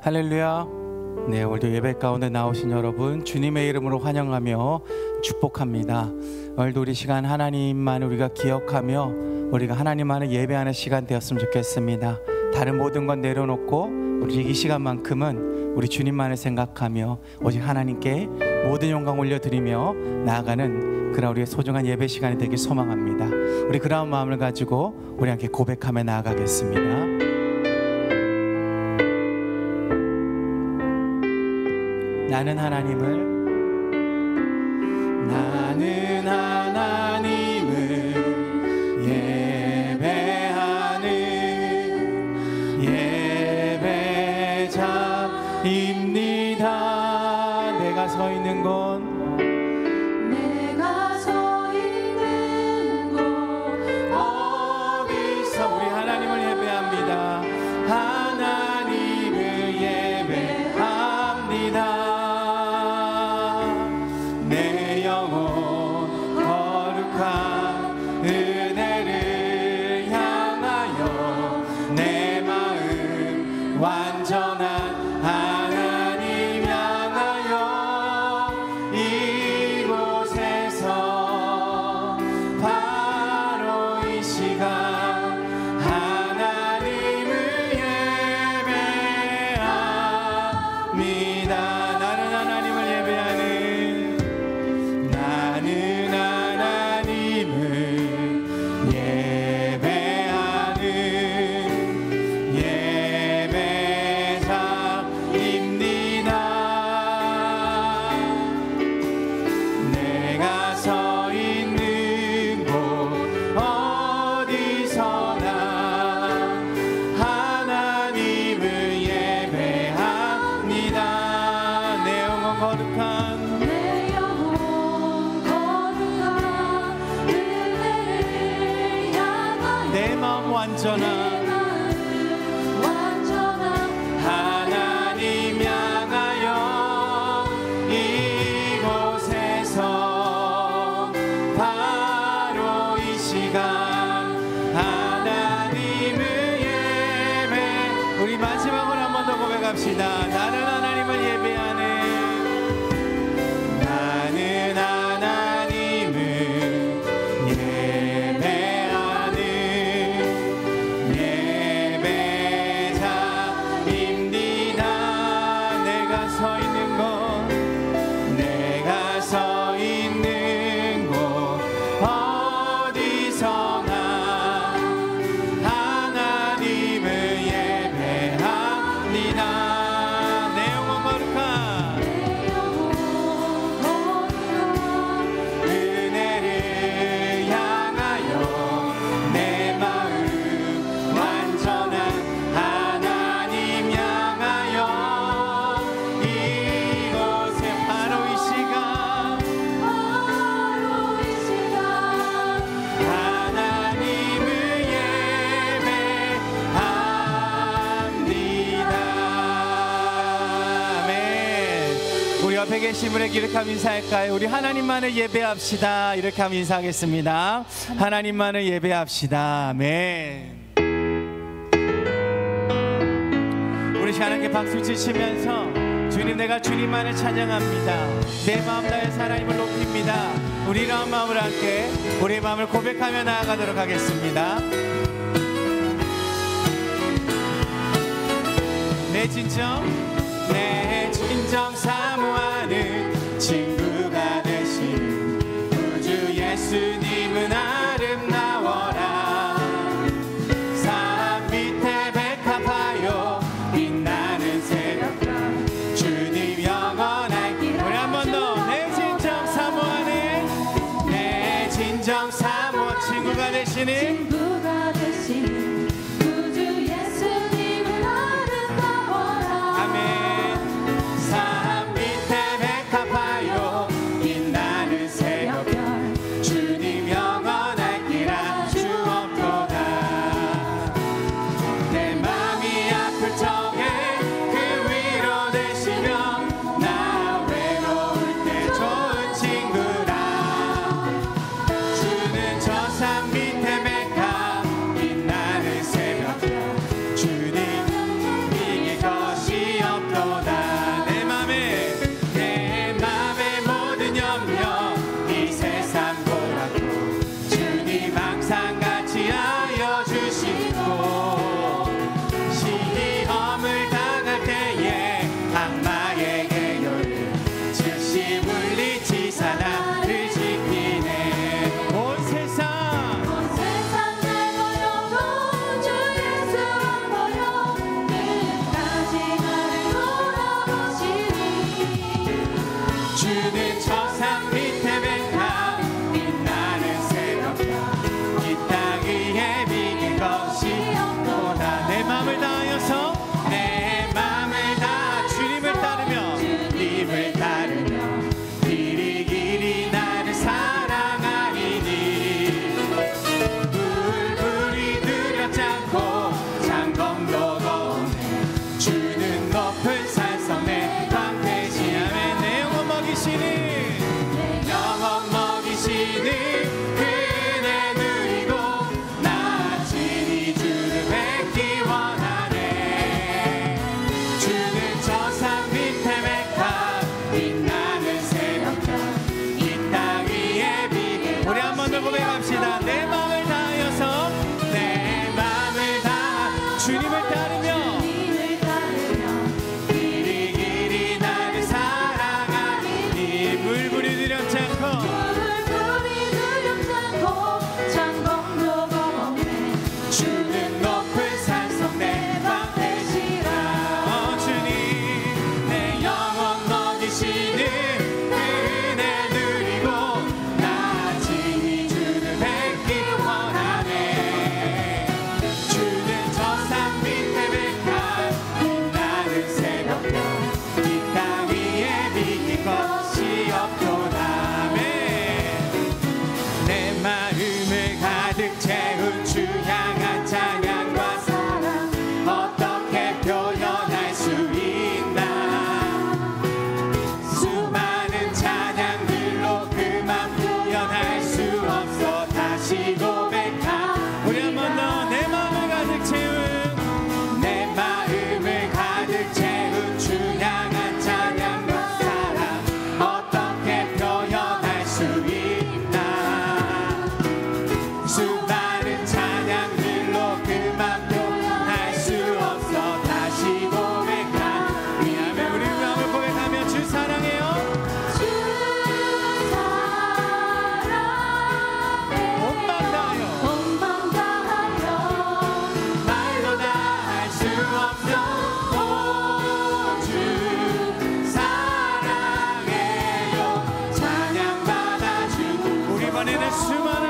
할렐루야. 네, 오늘도 예배 가운데 나오신 여러분 주님의 이름으로 환영하며 축복합니다. 오늘도 우리 시간 하나님만 우리가 기억하며 우리가 하나님만을 예배하는 시간 되었으면 좋겠습니다. 다른 모든 건 내려놓고 우리 이 시간만큼은 우리 주님만을 생각하며 오직 하나님께 모든 영광 올려드리며 나아가는 그런 우리의 소중한 예배 시간이 되길 소망합니다. 우리 그런 마음을 가지고 우리 함께 고백하며 나아가겠습니다. 나는 하나님을 예배하는 예배자입니다. 내가 서 있는 곳 어디서 우리 하나님을 예배합니다. 하나님을 예배합니다. 내 영혼 거룩한 은혜를 향하여 내 마음 완전한 하나님 향하여 이곳에서 바로 이 시간 하나님을 예배합니다. 나는 하나님을 예배하는 예배자입니다. 내가 서 있는 곳 어디서나 하나님을 예배합니다. 내 영혼 거룩한 내 마음 완전한 하나님 향하여 이곳에서 바로 이 시간 하나님을 예배. 우리 마지막으로 한 번 더 고백합시다. 나는 하나님을 예배하는 옆에 계신 분에게 이렇게 하면 인사할까요? 우리 하나님만을 예배합시다. 이렇게 하면 인사하겠습니다. 하나님만을 예배합시다. 아멘. 우리 하나님께 박수 치시면서 주님, 내가 주님만을 찬양합니다. 내 마음 다해서 하나님을 높입니다. 우리 이런 마음을 함께 우리의 마음을 고백하며 나아가도록 하겠습니다. 내 진정 사모하는 친구가 되신 구주 예수님은 아름다워라. 산 밑에 백합하여 빛나는 새벽별 주님 영원할 길. 우리 한 번 더. 내 진정 사모 친구가 되시는 저 산 밑에 나에게 열린 즉시 물리치사 나를 지키네. 온 세상 날 버려도 주 예수 안 버려 끝까지 나를 돌아보시니. 주는 저산 밑에 백합 빛나는 새벽별 이 땅 위에 비길 것이 없도다. 내 맘을 다하여서 내 맘을 다 주님을 따르며 주님을 따르며 길이 길이 나를 사랑하리니. 불불이 두렵지 않고 장검도 없네. 주는 높은 산성 내 방 대신하며 내 영혼 먹이시는 영혼 먹이시는 그네 누리고 나 친히 주를 뵙기 원하네. 주는 저산 밑에 백합 빛나는 새벽별 이 땅 위에 비길. 우리 한 번 더 고백합시다. 내 마음을 다하여서 내 마음을 다 주님을 따르며 주님을 따르며 길이 길이 나를 사랑하니. 물불이 두렵지 않고 불불이 두렵지 않고 장검도 겁없네. 주는 높은 산성 내 방 대시라. 주님 내 영혼 먹이시는 그네 누리고 나 친히 주를 뵙기 원하네. 주는 저산 밑에 백합 빛나는 새벽별 이 땅 위에 비길 것이 없도다. 내 마음을 가득 채운 주 향한 찬양과 사랑 어떻게 표현할 수 있나. 수많은 찬양들로 그만 표현할 수 없어 다시 고백하. 우리 한 번 더 내 마음을 가득 채운 내 마음을 가득 채운 주 향한 찬양과 사랑 어떻게 표현할 수 있나. 수많은 찬양들로 그만 표현할 수 없어 다시 고백하. 왜냐하면 우리 마음을 고백하며 주 사랑해요. 주 사랑해 온맘 다하여 온맘 다하여 말로 다 할 수 없어. 오, 주 사랑해요. 찬양 받아주고. 우리 이번에는 수많은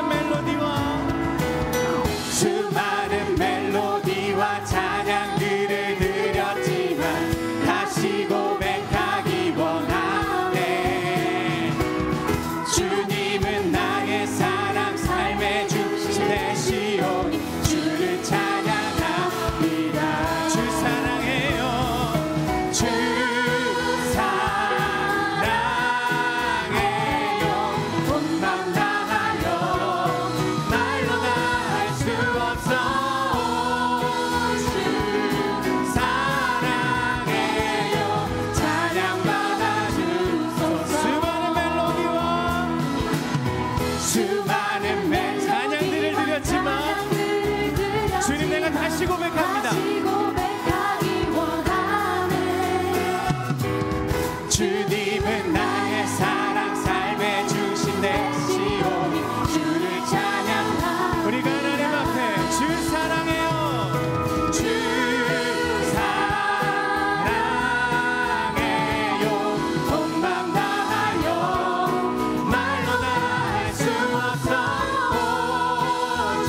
멜로디와 찬양들을 드렸지만 다시 고백하기 원하네. 주님은 나의 사랑 삶의 중심 되시오니 주를 찬양합니다. 주 사랑해요. 주 사랑해요. 온맘 다하여 말로 다 할 수 없어. 주 사랑해요. 찬양 받아주소서. 수많은 찬양들을 드렸지만 주님 내가 다시 고백합니다. 고백하기 원하네. 주님은 나의 사랑 삶의 중심 되시오니 주를 찬양. 우리가 하나님 앞에 주 사랑해요. 주 사랑해요. 온맘 다하여 말로 다 할 수 없어. 오, 주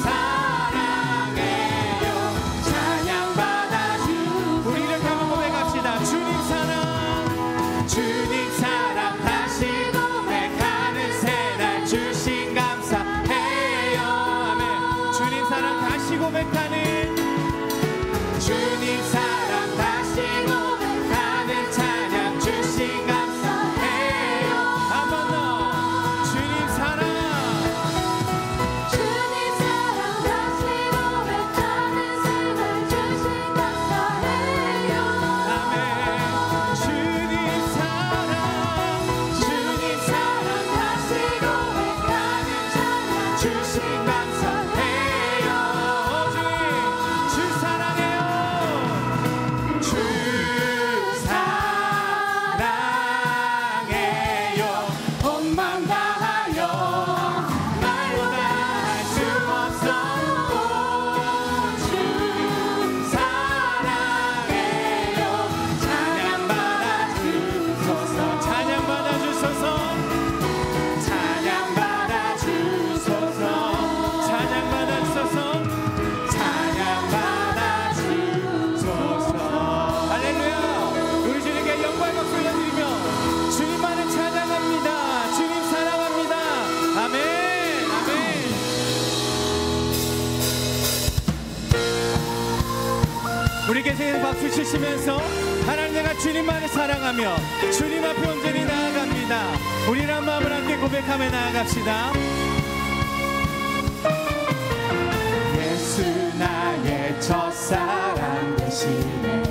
사랑해요. 찬양 받아주. 우리 이렇게 한번 고백합시다. 주님 사랑 외치면서 하나님 내가 주님만을 사랑하며 주님 앞에 온전히 나아갑니다. 우리란 마음을 함께 고백하며 나아갑시다. 예수 나의 첫사랑 되시네.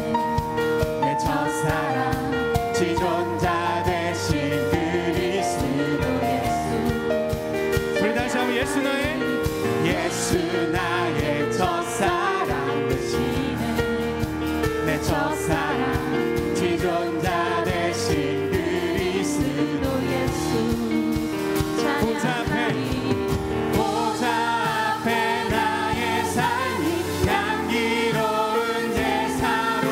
내 첫사랑 지존자 되신 그리스도 예수. 우리 다시 한번 예수 나의 첫사랑 되시네. 내 첫사랑 지존자 되신 그리스도 예수. 보좌 앞에 나의 삶이 향기로운 제사로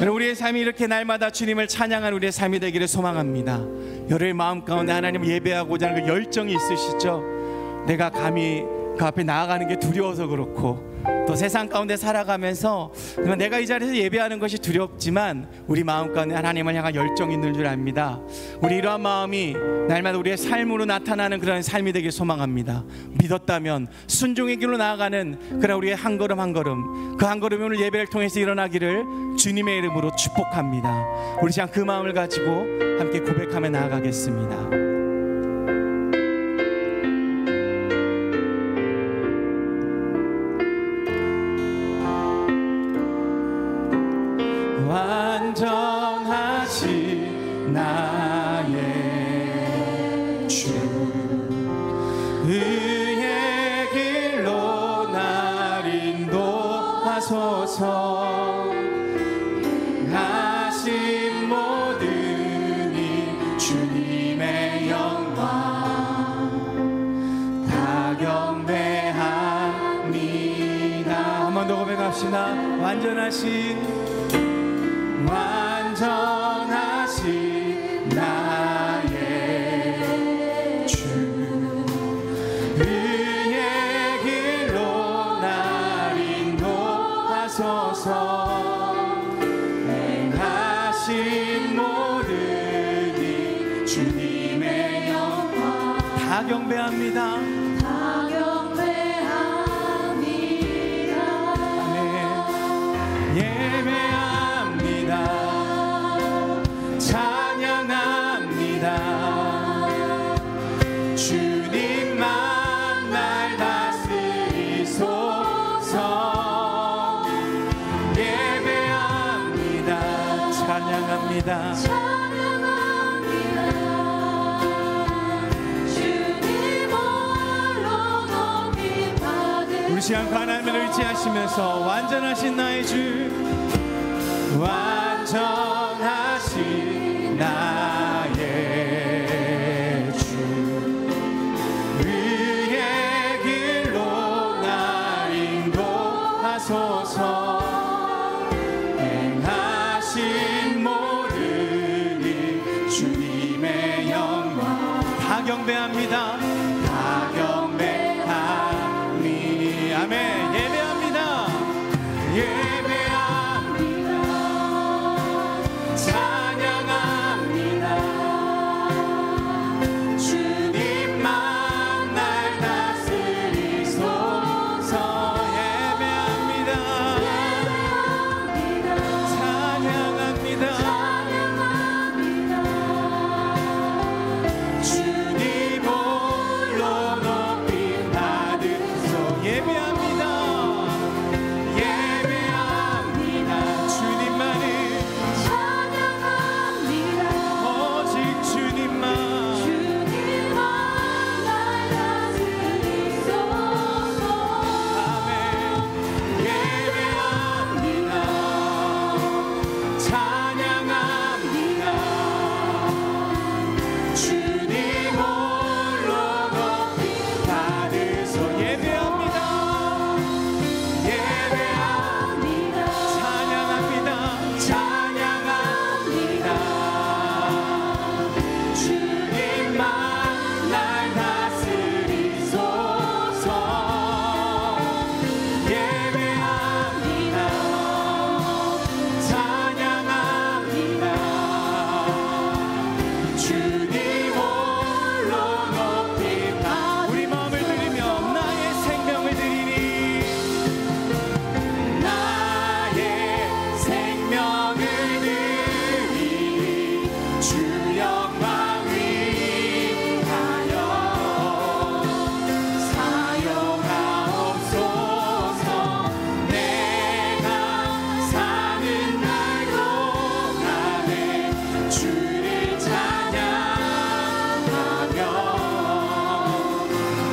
우리의 삶이 이렇게 날마다 주님을 찬양하는 우리의 삶이 되기를 소망합니다. 여러분의 마음 가운데 하나님을 예배하고자 하는 그 열정이 있으시죠? 내가 감히 그 앞에 나아가는 게 두려워서 그렇고, 또 세상 가운데 살아가면서 내가 이 자리에서 예배하는 것이 두렵지만 우리 마음 가운데 하나님을 향한 열정이 있는 줄 압니다. 우리 이러한 마음이 날마다 우리의 삶으로 나타나는 그런 삶이 되길 소망합니다. 믿었다면 순종의 길로 나아가는 그런 우리의 한 걸음 한 걸음, 그 한 걸음이 오늘 예배를 통해서 일어나기를 주님의 이름으로 축복합니다. 우리 시간 그 마음을 가지고 함께 고백하며 나아가겠습니다. 완전하신 나의 주, 의의 길로 날 인도하소서. 하신 모든 이 주님의 영광 다 경배합니다. 한 번 더 고백합시다. 완전하신 나의 주, 의의 길로 날 인도하소서. 행하신 모든 이 주님의 영광 다 경배합니다. 다 경배합니다. 네. 예배합니다. 찬양합니다. 주님만 날 다스리소서. 예배합니다. 찬양합니다. 찬양합니다. 주님 홀로 높임 받으소서. 우리 시간 하나님을 의지하시면서 완전하신 나의 주, 완전하신 나의 주, 의의 길로 날 인도하소서. 행하신 모든 이 주님의 영광 다 경배합니다. 다 경배하니. 아멘. 예배합니다. 예배합니다. 찬양합니다. 주님만 날 다스리소서. 예배합니다. 찬양합니다. 주님 홀로 높임 받으소서. 예배합니다. 예배합니다. 주님만을, 찬양합니다. 오직 주님만. 주님만 날 다스리소서. 아멘. 예배합니다. 찬양합니다. 주님 홀로 높임 받으소. 예배합니다. 예배합니다. 찬양합니다. 찬양합니다. 주님만 날 다스리소서. 예배합니다. 찬양합니다. 주님 홀로 높임 받. 우리 마음을 드리며 나의 생명을 드리니, 나의 생명을 드리니 주 영광 위하여 사용하옵소서. 내가 사는 날 동안에 주를 찬양하며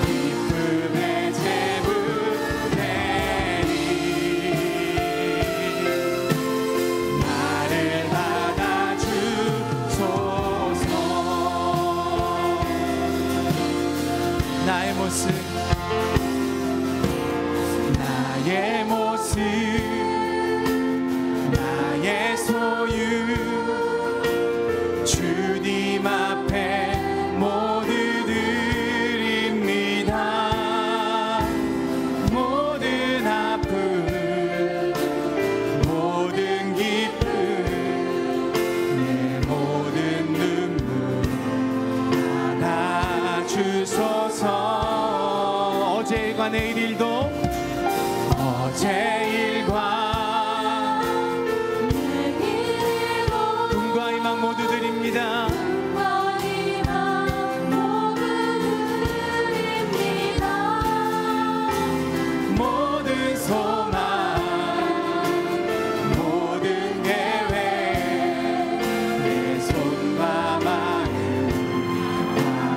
기쁨의 제물 드리니 나를 받아주소서. 나의 모습, 나의 모습, 나의 손 오늘과 내일 일도 어제 일과 내일도 꿈과 희망 모두 드립니다. 꿈과 희망 모두 드립니다. 모든 소망 모든 계획 내 손과 마음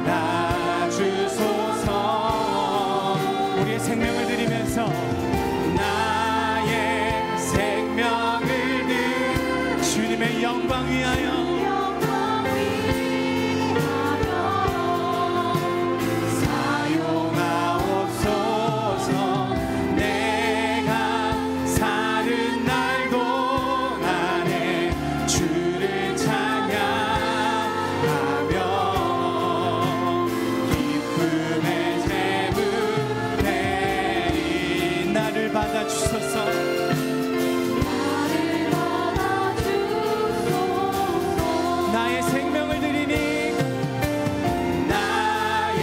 받아주소서. 우리의 생명을 드리면서 나의 생명을 늘 주님의 영광 위하여 영광 위하여 사용하옵소서. 내가 사는 날 동안에 주를 찬양하며 기쁨의 재물 내리 나를 받아주소서. 나를 받아주소서. 나의 생명을 드리니 나의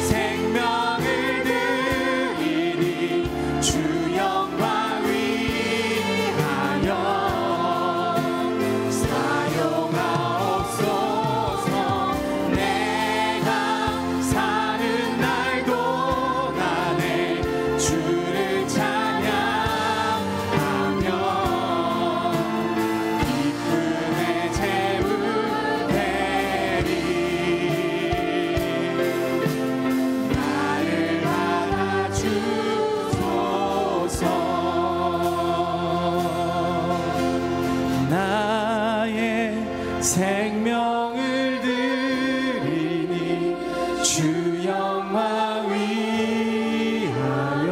생명을 드리니 주 영광 위하여 사용하옵소서. 내가 사는 날 동안에 주를 찬양하며 기쁨의 재물 되리. 나를 받아주소서. 나의 생명을 드리니 주 영광 위하여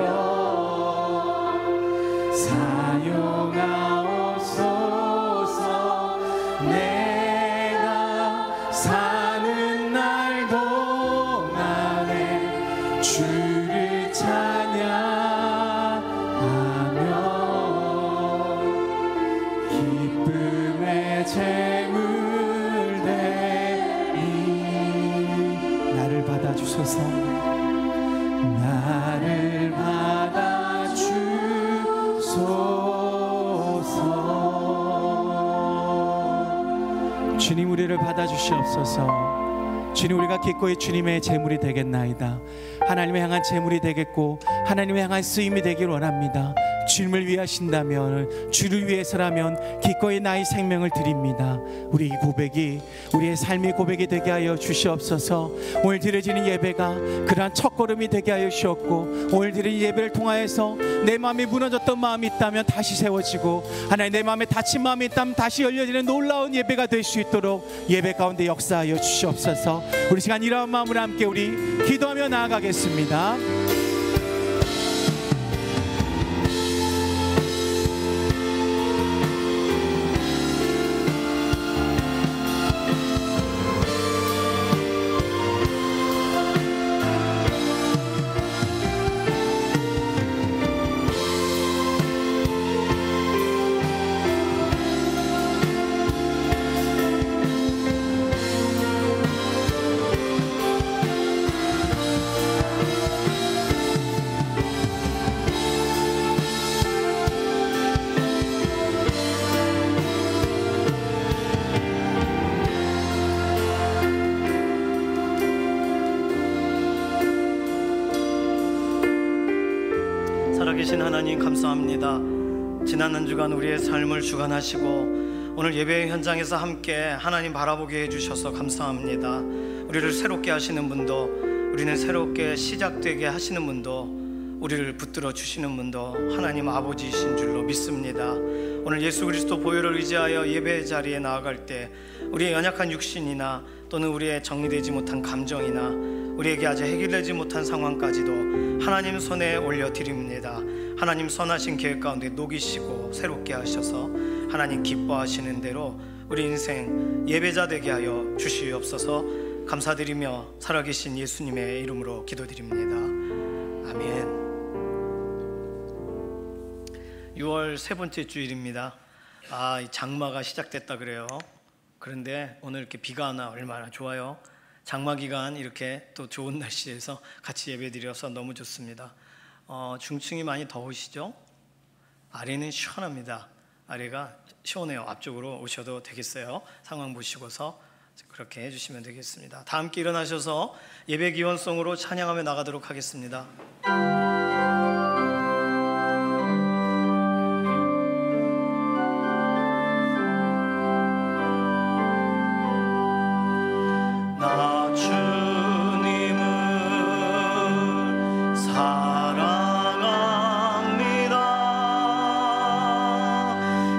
사용하옵소서. 내가 사는 날 동안에 주를 찬양하며 기쁨의 재물 되니 나를 받아주소서. 나를 받아주소서. 주님 우리를 받아주시옵소서. 주님 우리가 기꺼이 주님의 제물이 되겠나이다. 하나님을 향한 제물이 되겠고 하나님을 향한 쓰임이 되길 원합니다. 주님을 위하신다면 주를 위해서라면 기꺼이 나의 생명을 드립니다. 우리 이 고백이 우리의 삶의 고백이 되게 하여 주시옵소서. 오늘 드려지는 예배가 그러한 첫걸음이 되게 하여 주셨고 오늘 드리는 예배를 통하여서 내 마음이 무너졌던 마음이 있다면 다시 세워지고 하나님 내 마음에 다친 마음이 있다면 다시 열려지는 놀라운 예배가 될 수 있도록 예배 가운데 역사하여 주시옵소서. 우리 시간 이러한 마음으로 함께 우리 기도하며 나아가겠습니다. 살아계신 하나님 감사합니다. 지난 한 주간 우리의 삶을 주관하시고 오늘 예배 현장에서 함께 하나님 바라보게 해주셔서 감사합니다. 우리를 새롭게 하시는 분도 우리는 새롭게 시작되게 하시는 분도 우리를 붙들어 주시는 분도 하나님 아버지이신 줄로 믿습니다. 오늘 예수 그리스도 보혈을 의지하여 예배 자리에 나아갈 때 우리의 연약한 육신이나 또는 우리의 정리되지 못한 감정이나 우리에게 아직 해결되지 못한 상황까지도 하나님 손에 올려드립니다. 하나님 선하신 계획 가운데 녹이시고 새롭게 하셔서 하나님 기뻐하시는 대로 우리 인생 예배자 되게 하여 주시옵소서. 감사드리며 살아계신 예수님의 이름으로 기도드립니다. 아멘. 6월 세 번째 주일입니다. 이 장마가 시작됐다 그래요. 그런데 오늘 이렇게 비가 안 와 얼마나 좋아요. 장마 기간 이렇게 또 좋은 날씨에서 같이 예배드려서 너무 좋습니다. 중층이 많이 더우시죠? 아래는 시원합니다. 아래가 시원해요. 앞쪽으로 오셔도 되겠어요. 상황 보시고서 그렇게 해주시면 되겠습니다. 다 함께 일어나셔서 예배 기원송으로 찬양하며 나가도록 하겠습니다. 나 주님을 사랑합니다.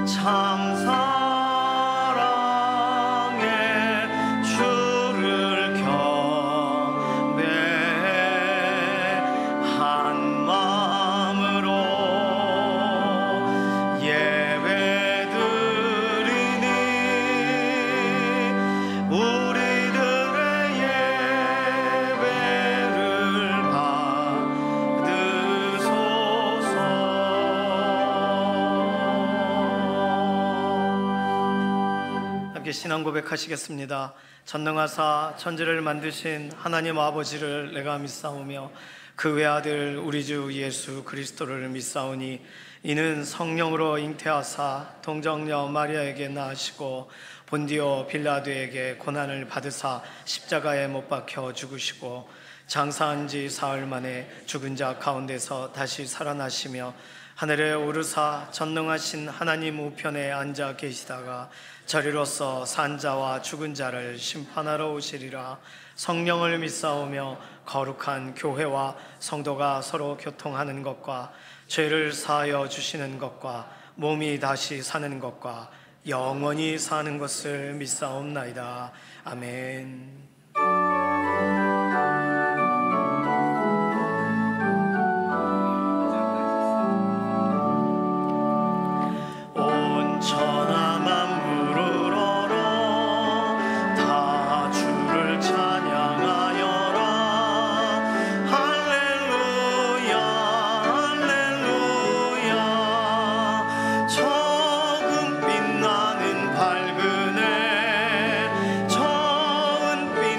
참 사랑의 주를 경배한 마음으로 예배드리니 우리들의 예배를 받으소서. 함께 신앙 고백하시겠습니다. 전능하사 천지를 만드신 하나님 아버지를 내가 믿사오며 그 외아들 우리 주 예수 그리스도를 믿사오니 이는 성령으로 잉태하사 동정녀 마리아에게 낳으시고 본디오 빌라도에게 고난을 받으사 십자가에 못 박혀 죽으시고 장사한 지 사흘 만에 죽은 자 가운데서 다시 살아나시며 하늘에 오르사 전능하신 하나님 우편에 앉아 계시다가 저리로서 산 자와 죽은 자를 심판하러 오시리라. 성령을 믿사오며 거룩한 교회와 성도가 서로 교통하는 것과 죄를 사하여 주시는 것과 몸이 다시 사는 것과 영원히 사는 것을 믿사옵나이다. 아멘. 온 천하 만물을 얼어 다 주를 찬양하여라. 할렐루야 할렐루야. 처음 빛나는 밝은 해 처음 빛나는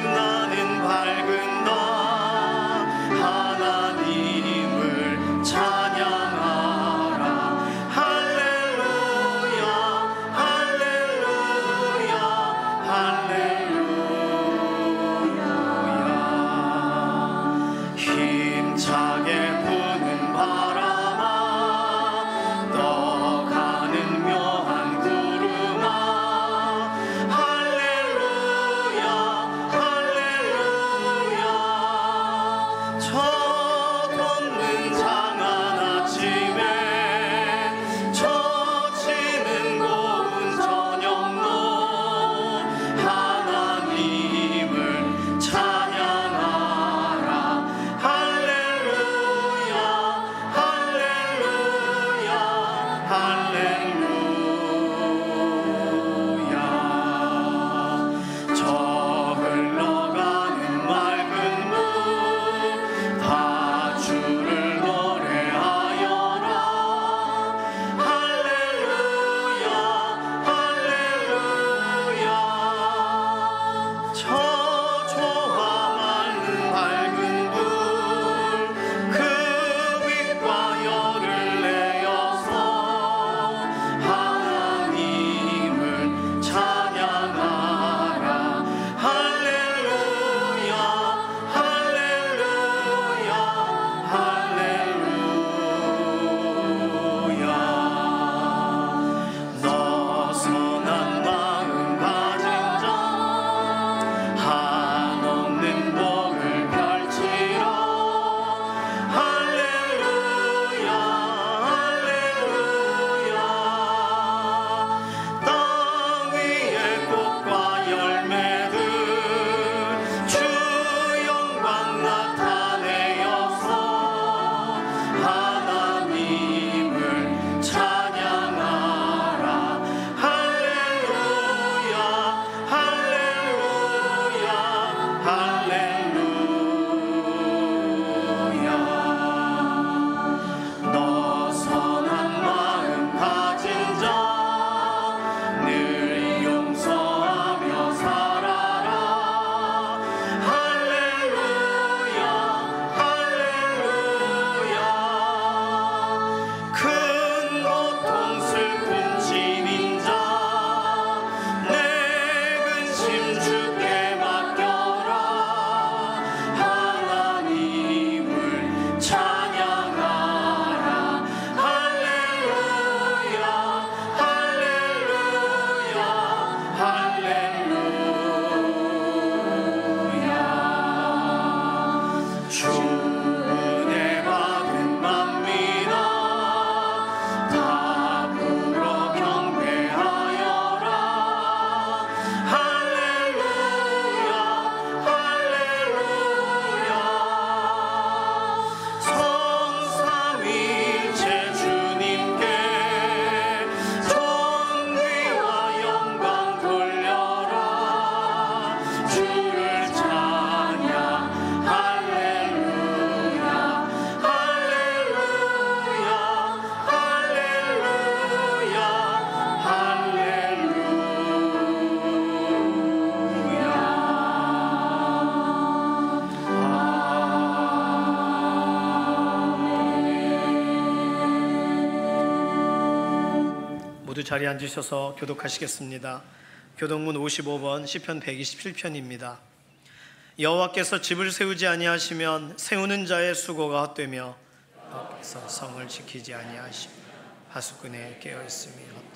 모두 자리에 앉으셔서 교독하시겠습니다. 교독문 55번 시편 127편입니다. 여호와께서 집을 세우지 아니하시면 세우는 자의 수고가 헛되며 여호와께서 성을 지키지 아니하시며 하수꾼에 깨어있음이 헛되도다.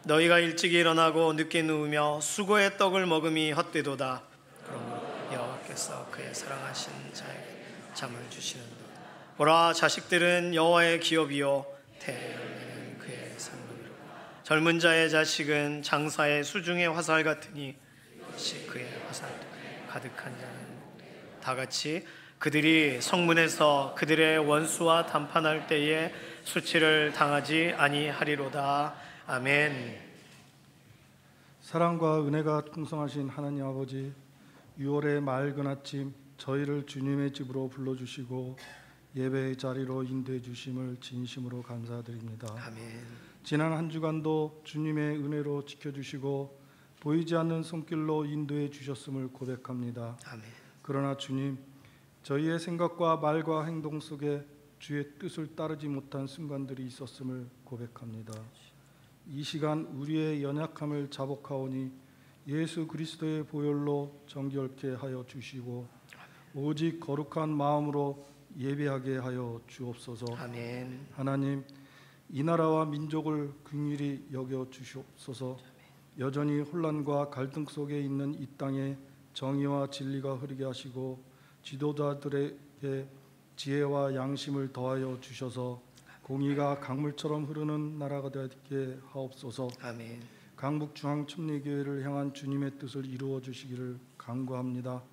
너희가 일찍 일어나고 늦게 누우며 수고의 떡을 먹음이 헛되도다. 그러므로 여호와께서 그의 사랑하신 자에게 잠을 주시는도다. 보라, 자식들은 여호와의 기업이요 태열매는 그의 상급이로다. 젊은 자의 자식은 장사의 수중의 화살 같으니 이것이 그의 화살도 가득한 자는 다 같이 그들이 성문에서 그들의 원수와 담판할 때에 수치를 당하지 아니하리로다. 아멘. 사랑과 은혜가 풍성하신 하나님 아버지, 6월의 맑은 아침 저희를 주님의 집으로 불러주시고 예배의 자리로 인도해 주심을 진심으로 감사드립니다. 아멘. 지난 한 주간도 주님의 은혜로 지켜주시고 보이지 않는 손길로 인도해 주셨음을 고백합니다. 아멘. 그러나 주님, 저희의 생각과 말과 행동 속에 주의 뜻을 따르지 못한 순간들이 있었음을 고백합니다. 이 시간 우리의 연약함을 자복하오니 예수 그리스도의 보혈로 정결케 하여 주시고 오직 거룩한 마음으로 예배하게 하여 주옵소서. 아멘. 하나님, 이 나라와 민족을 긍휼히 여겨 주시옵소서. 여전히 혼란과 갈등 속에 있는 이 땅에 정의와 진리가 흐르게 하시고 지도자들에게 지혜와 양심을 더하여 주셔서 공의가 강물처럼 흐르는 나라가 되게 하옵소서. 아멘. 강북중앙천리교회를 향한 주님의 뜻을 이루어 주시기를 간구합니다.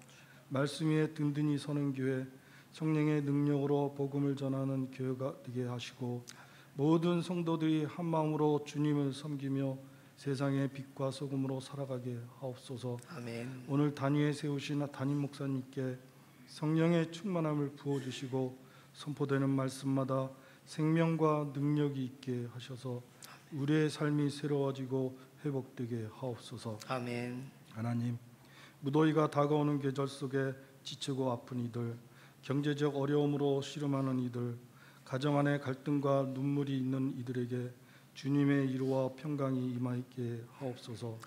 말씀 위에 든든히 서는 교회, 성령의 능력으로 복음을 전하는 교회가 되게 하시고 모든 성도들이 한 마음으로 주님을 섬기며 세상의 빛과 소금으로 살아가게 하옵소서. 아멘. 오늘 단위에 세우신 담임 목사님께 성령의 충만함을 부어주시고 선포되는 말씀마다 생명과 능력이 있게 하셔서 우리의 삶이 새로워지고 회복되게 하옵소서. 아멘. 하나님, 무더위가 다가오는 계절 속에 지치고 아픈 이들, 경제적 어려움으로 씨름하는 이들, 가정 안에 갈등과 눈물이 있는 이들에게 주님의 위로와 평강이 임하게 하옵소서.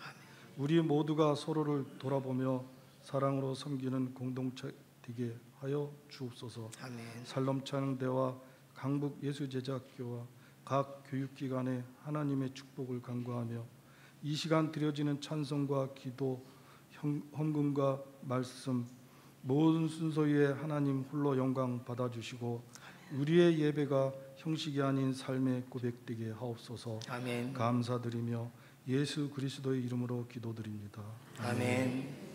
우리 모두가 서로를 돌아보며 사랑으로 섬기는 공동체 되게 하여 주옵소서. 아멘. 살롬찬양대와 강북 예수제자학교와 각 교육기관에 하나님의 축복을 간구하며 이 시간 드려지는 찬송과 기도, 헌금과 말씀 모든 순서 위에 하나님 홀로 영광 받아주시고 우리의 예배가 형식이 아닌 삶의 고백되게 하옵소서. 아멘. 감사드리며 예수 그리스도의 이름으로 기도드립니다. 아멘.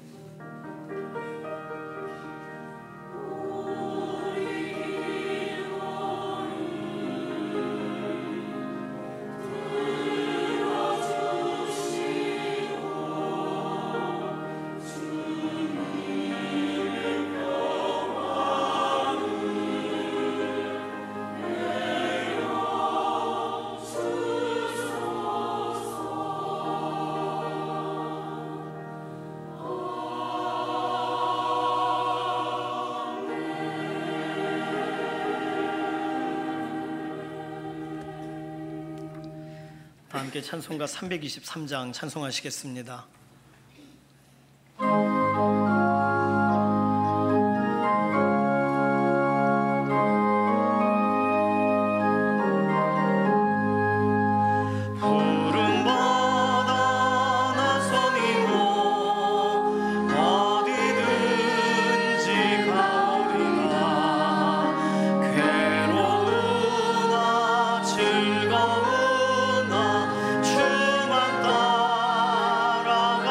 다 함께 찬송가 323장 찬송하시겠습니다. 즐거우나 주만 따라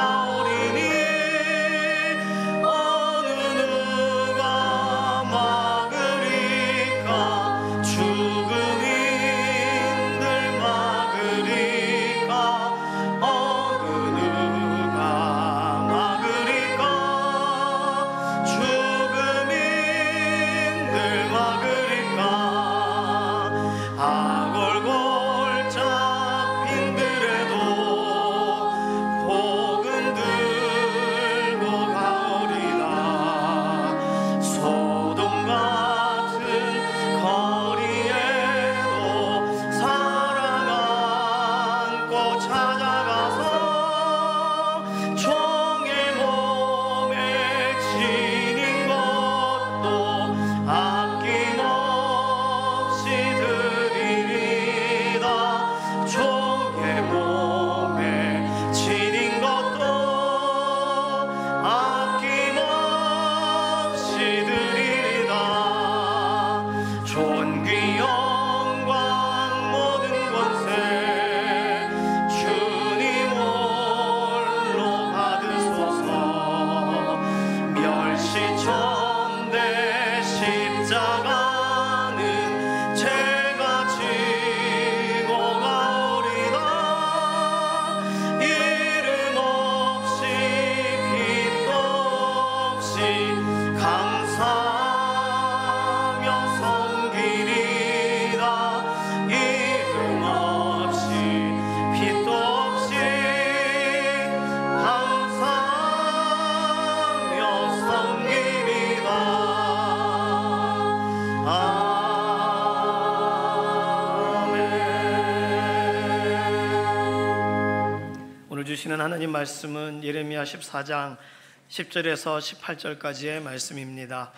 전대 십자가는 제가 지고 가오리다. 이름 없이 빛도 없이 감사하며 섬기리다. 이름 없이 빛도 없이 감사하며 섬기리다. 아멘. 오늘 주시는 하나님 말씀은 예레미야 14장 10절에서 18절까지의 말씀입니다.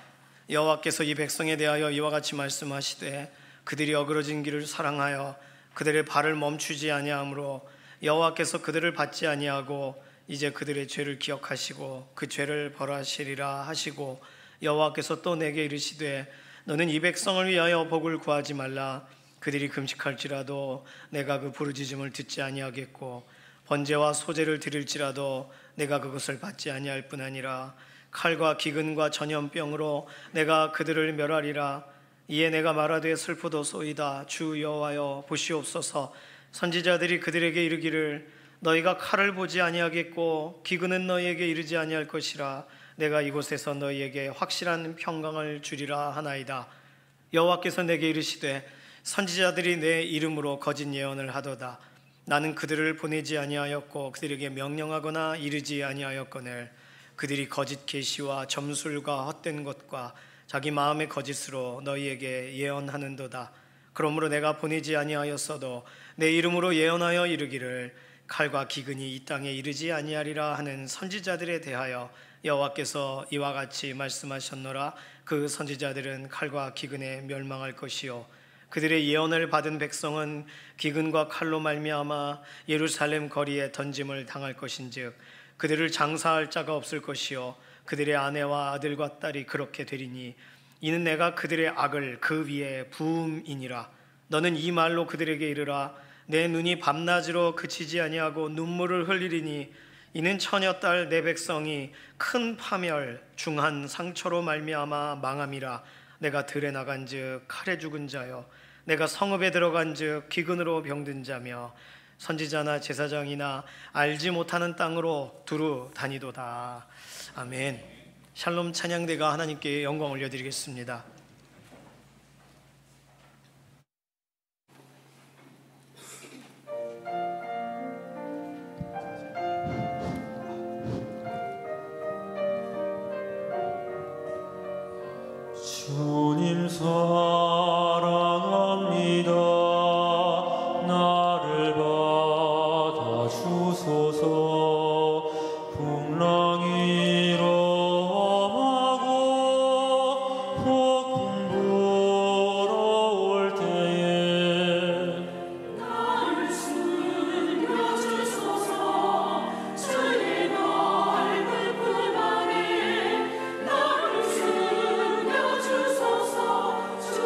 여호와께서 이 백성에 대하여 이와 같이 말씀하시되 그들이 어그러진 길을 사랑하여 그들의 발을 멈추지 아니하므로 여호와께서 그들을 받지 아니하고 이제 그들의 죄를 기억하시고 그 죄를 벌하시리라 하시고, 여호와께서 또 내게 이르시되 너는 이 백성을 위하여 복을 구하지 말라. 그들이 금식할지라도 내가 그 부르짖음을 듣지 아니하겠고 번제와 소제를 드릴지라도 내가 그것을 받지 아니할 뿐 아니라 칼과 기근과 전염병으로 내가 그들을 멸하리라. 이에 내가 말하되 슬프도소이다. 주 여호와여 보시옵소서. 선지자들이 그들에게 이르기를 너희가 칼을 보지 아니하겠고 기근은 너희에게 이르지 아니할 것이라. 내가 이곳에서 너희에게 확실한 평강을 주리라 하나이다. 여호와께서 내게 이르시되 선지자들이 내 이름으로 거짓 예언을 하도다. 나는 그들을 보내지 아니하였고 그들에게 명령하거나 이르지 아니하였거늘 그들이 거짓 계시와 점술과 헛된 것과 자기 마음의 거짓으로 너희에게 예언하는도다. 그러므로 내가 보내지 아니하였어도 내 이름으로 예언하여 이르기를 칼과 기근이 이 땅에 이르지 아니하리라 하는 선지자들에 대하여 여호와께서 이와 같이 말씀하셨노라. 그 선지자들은 칼과 기근에 멸망할 것이요 그들의 예언을 받은 백성은 기근과 칼로 말미암아 예루살렘 거리에 던짐을 당할 것인즉 그들을 장사할 자가 없을 것이요 그들의 아내와 아들과 딸이 그렇게 되리니 이는 내가 그들의 악을 그 위에 부음이니라. 너는 이 말로 그들에게 이르라. 내 눈이 밤낮으로 그치지 아니하고 눈물을 흘리리니 이는 처녀딸 내 백성이 큰 파멸 중한 상처로 말미암아 망함이라. 내가 들에 나간즉 칼에 죽은 자요 내가 성읍에 들어간즉 기근으로 병든 자며 선지자나 제사장이나 알지 못하는 땅으로 두루 다니도다. 아멘. 샬롬 찬양대가 하나님께 영광 올려드리겠습니다. 주님 사랑합니다. 나를 받아 주소서. 풍랑이 일어나고 폭풍 불어올 때에 나를 숨겨주소서. 주의 넓은 품 안에 나를 숨겨주소서. 주의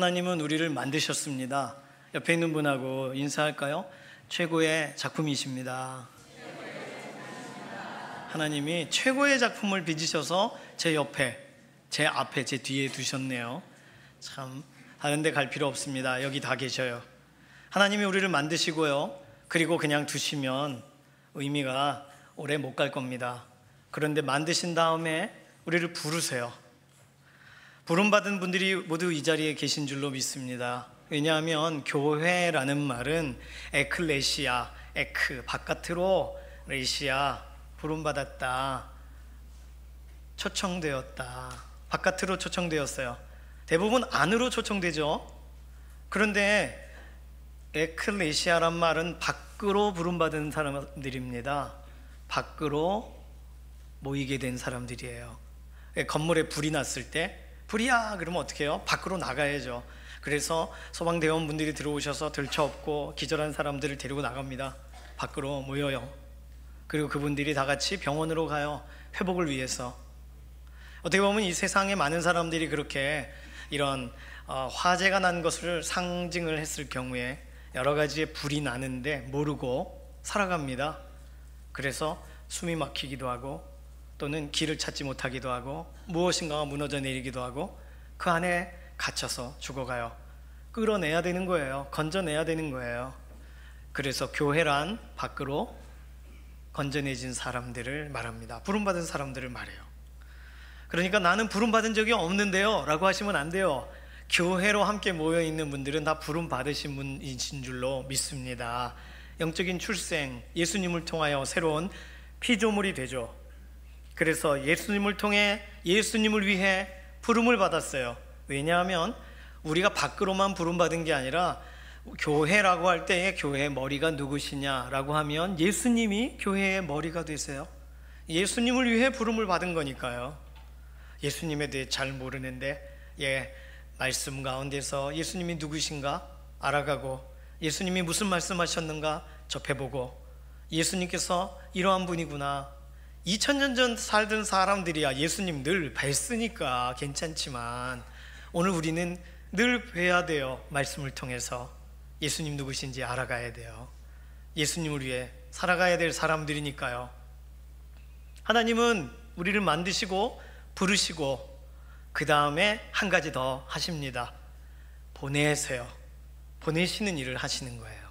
하나님은 우리를 만드셨습니다. 옆에 있는 분하고 인사할까요? 최고의 작품이십니다. 하나님이 최고의 작품을 빚으셔서 제 옆에, 제 앞에, 제 뒤에 두셨네요. 참 다른 데 갈 필요 없습니다. 여기 다 계셔요. 하나님이 우리를 만드시고요, 그리고 그냥 두시면 의미가 오래 못 갈 겁니다. 그런데 만드신 다음에 우리를 부르세요. 부름받은 분들이 모두 이 자리에 계신 줄로 믿습니다. 왜냐하면 교회라는 말은 에클레시아, 에크, 바깥으로, 레시아, 부름받았다, 초청되었다. 바깥으로 초청되었어요. 대부분 안으로 초청되죠. 그런데 에클레시아란 말은 밖으로 부름받은 사람들입니다. 밖으로 모이게 된 사람들이에요. 건물에 불이 났을 때 불이야 그러면 어떻게 해요? 밖으로 나가야죠. 그래서 소방대원분들이 들어오셔서 들쳐업고 기절한 사람들을 데리고 나갑니다. 밖으로 모여요. 그리고 그분들이 다 같이 병원으로 가요. 회복을 위해서. 어떻게 보면 이 세상에 많은 사람들이 그렇게 이런 화재가 난 것을 상징을 했을 경우에 여러 가지의 불이 나는데 모르고 살아갑니다. 그래서 숨이 막히기도 하고 또는 길을 찾지 못하기도 하고 무엇인가가 무너져 내리기도 하고 그 안에 갇혀서 죽어가요. 끌어내야 되는 거예요. 건져내야 되는 거예요. 그래서 교회란 밖으로 건져내진 사람들을 말합니다. 부름받은 사람들을 말해요. 그러니까 나는 부름받은 적이 없는데요 라고 하시면 안 돼요. 교회로 함께 모여있는 분들은 다 부름받으신 분이신 줄로 믿습니다. 영적인 출생, 예수님을 통하여 새로운 피조물이 되죠. 그래서 예수님을 통해 예수님을 위해 부름을 받았어요. 왜냐하면 우리가 밖으로만 부름받은 게 아니라 교회라고 할 때에 교회의 머리가 누구시냐라고 하면 예수님이 교회의 머리가 되세요. 예수님을 위해 부름을 받은 거니까요. 예수님에 대해 잘 모르는데 말씀 가운데서 예수님이 누구신가 알아가고 예수님이 무슨 말씀하셨는가 접해보고 예수님께서 이러한 분이구나, 2000년 전 살던 사람들이야 예수님 늘 뵀으니까 괜찮지만 오늘 우리는 늘 뵈야 돼요. 말씀을 통해서 예수님 누구신지 알아가야 돼요. 예수님을 위해 살아가야 될 사람들이니까요. 하나님은 우리를 만드시고 부르시고 그 다음에 한 가지 더 하십니다. 보내세요. 보내시는 일을 하시는 거예요.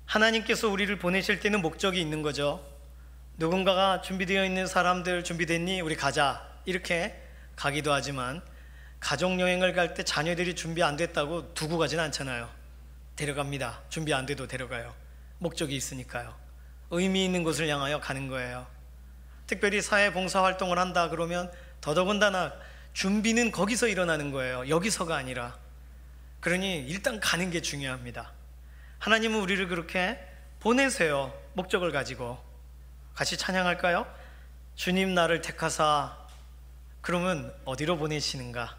하나님께서 우리를 보내실 때는 목적이 있는 거죠. 누군가가 준비되어 있는 사람들 준비됐니? 우리 가자 이렇게 가기도 하지만 가족여행을 갈 때 자녀들이 준비 안 됐다고 두고 가진 않잖아요. 데려갑니다. 준비 안 돼도 데려가요. 목적이 있으니까요. 의미 있는 곳을 향하여 가는 거예요. 특별히 사회봉사활동을 한다 그러면 더더군다나 준비는 거기서 일어나는 거예요. 여기서가 아니라. 그러니 일단 가는 게 중요합니다. 하나님은 우리를 그렇게 보내세요. 목적을 가지고. 같이 찬양할까요? 주님 나를 택하사. 그러면 어디로 보내시는가?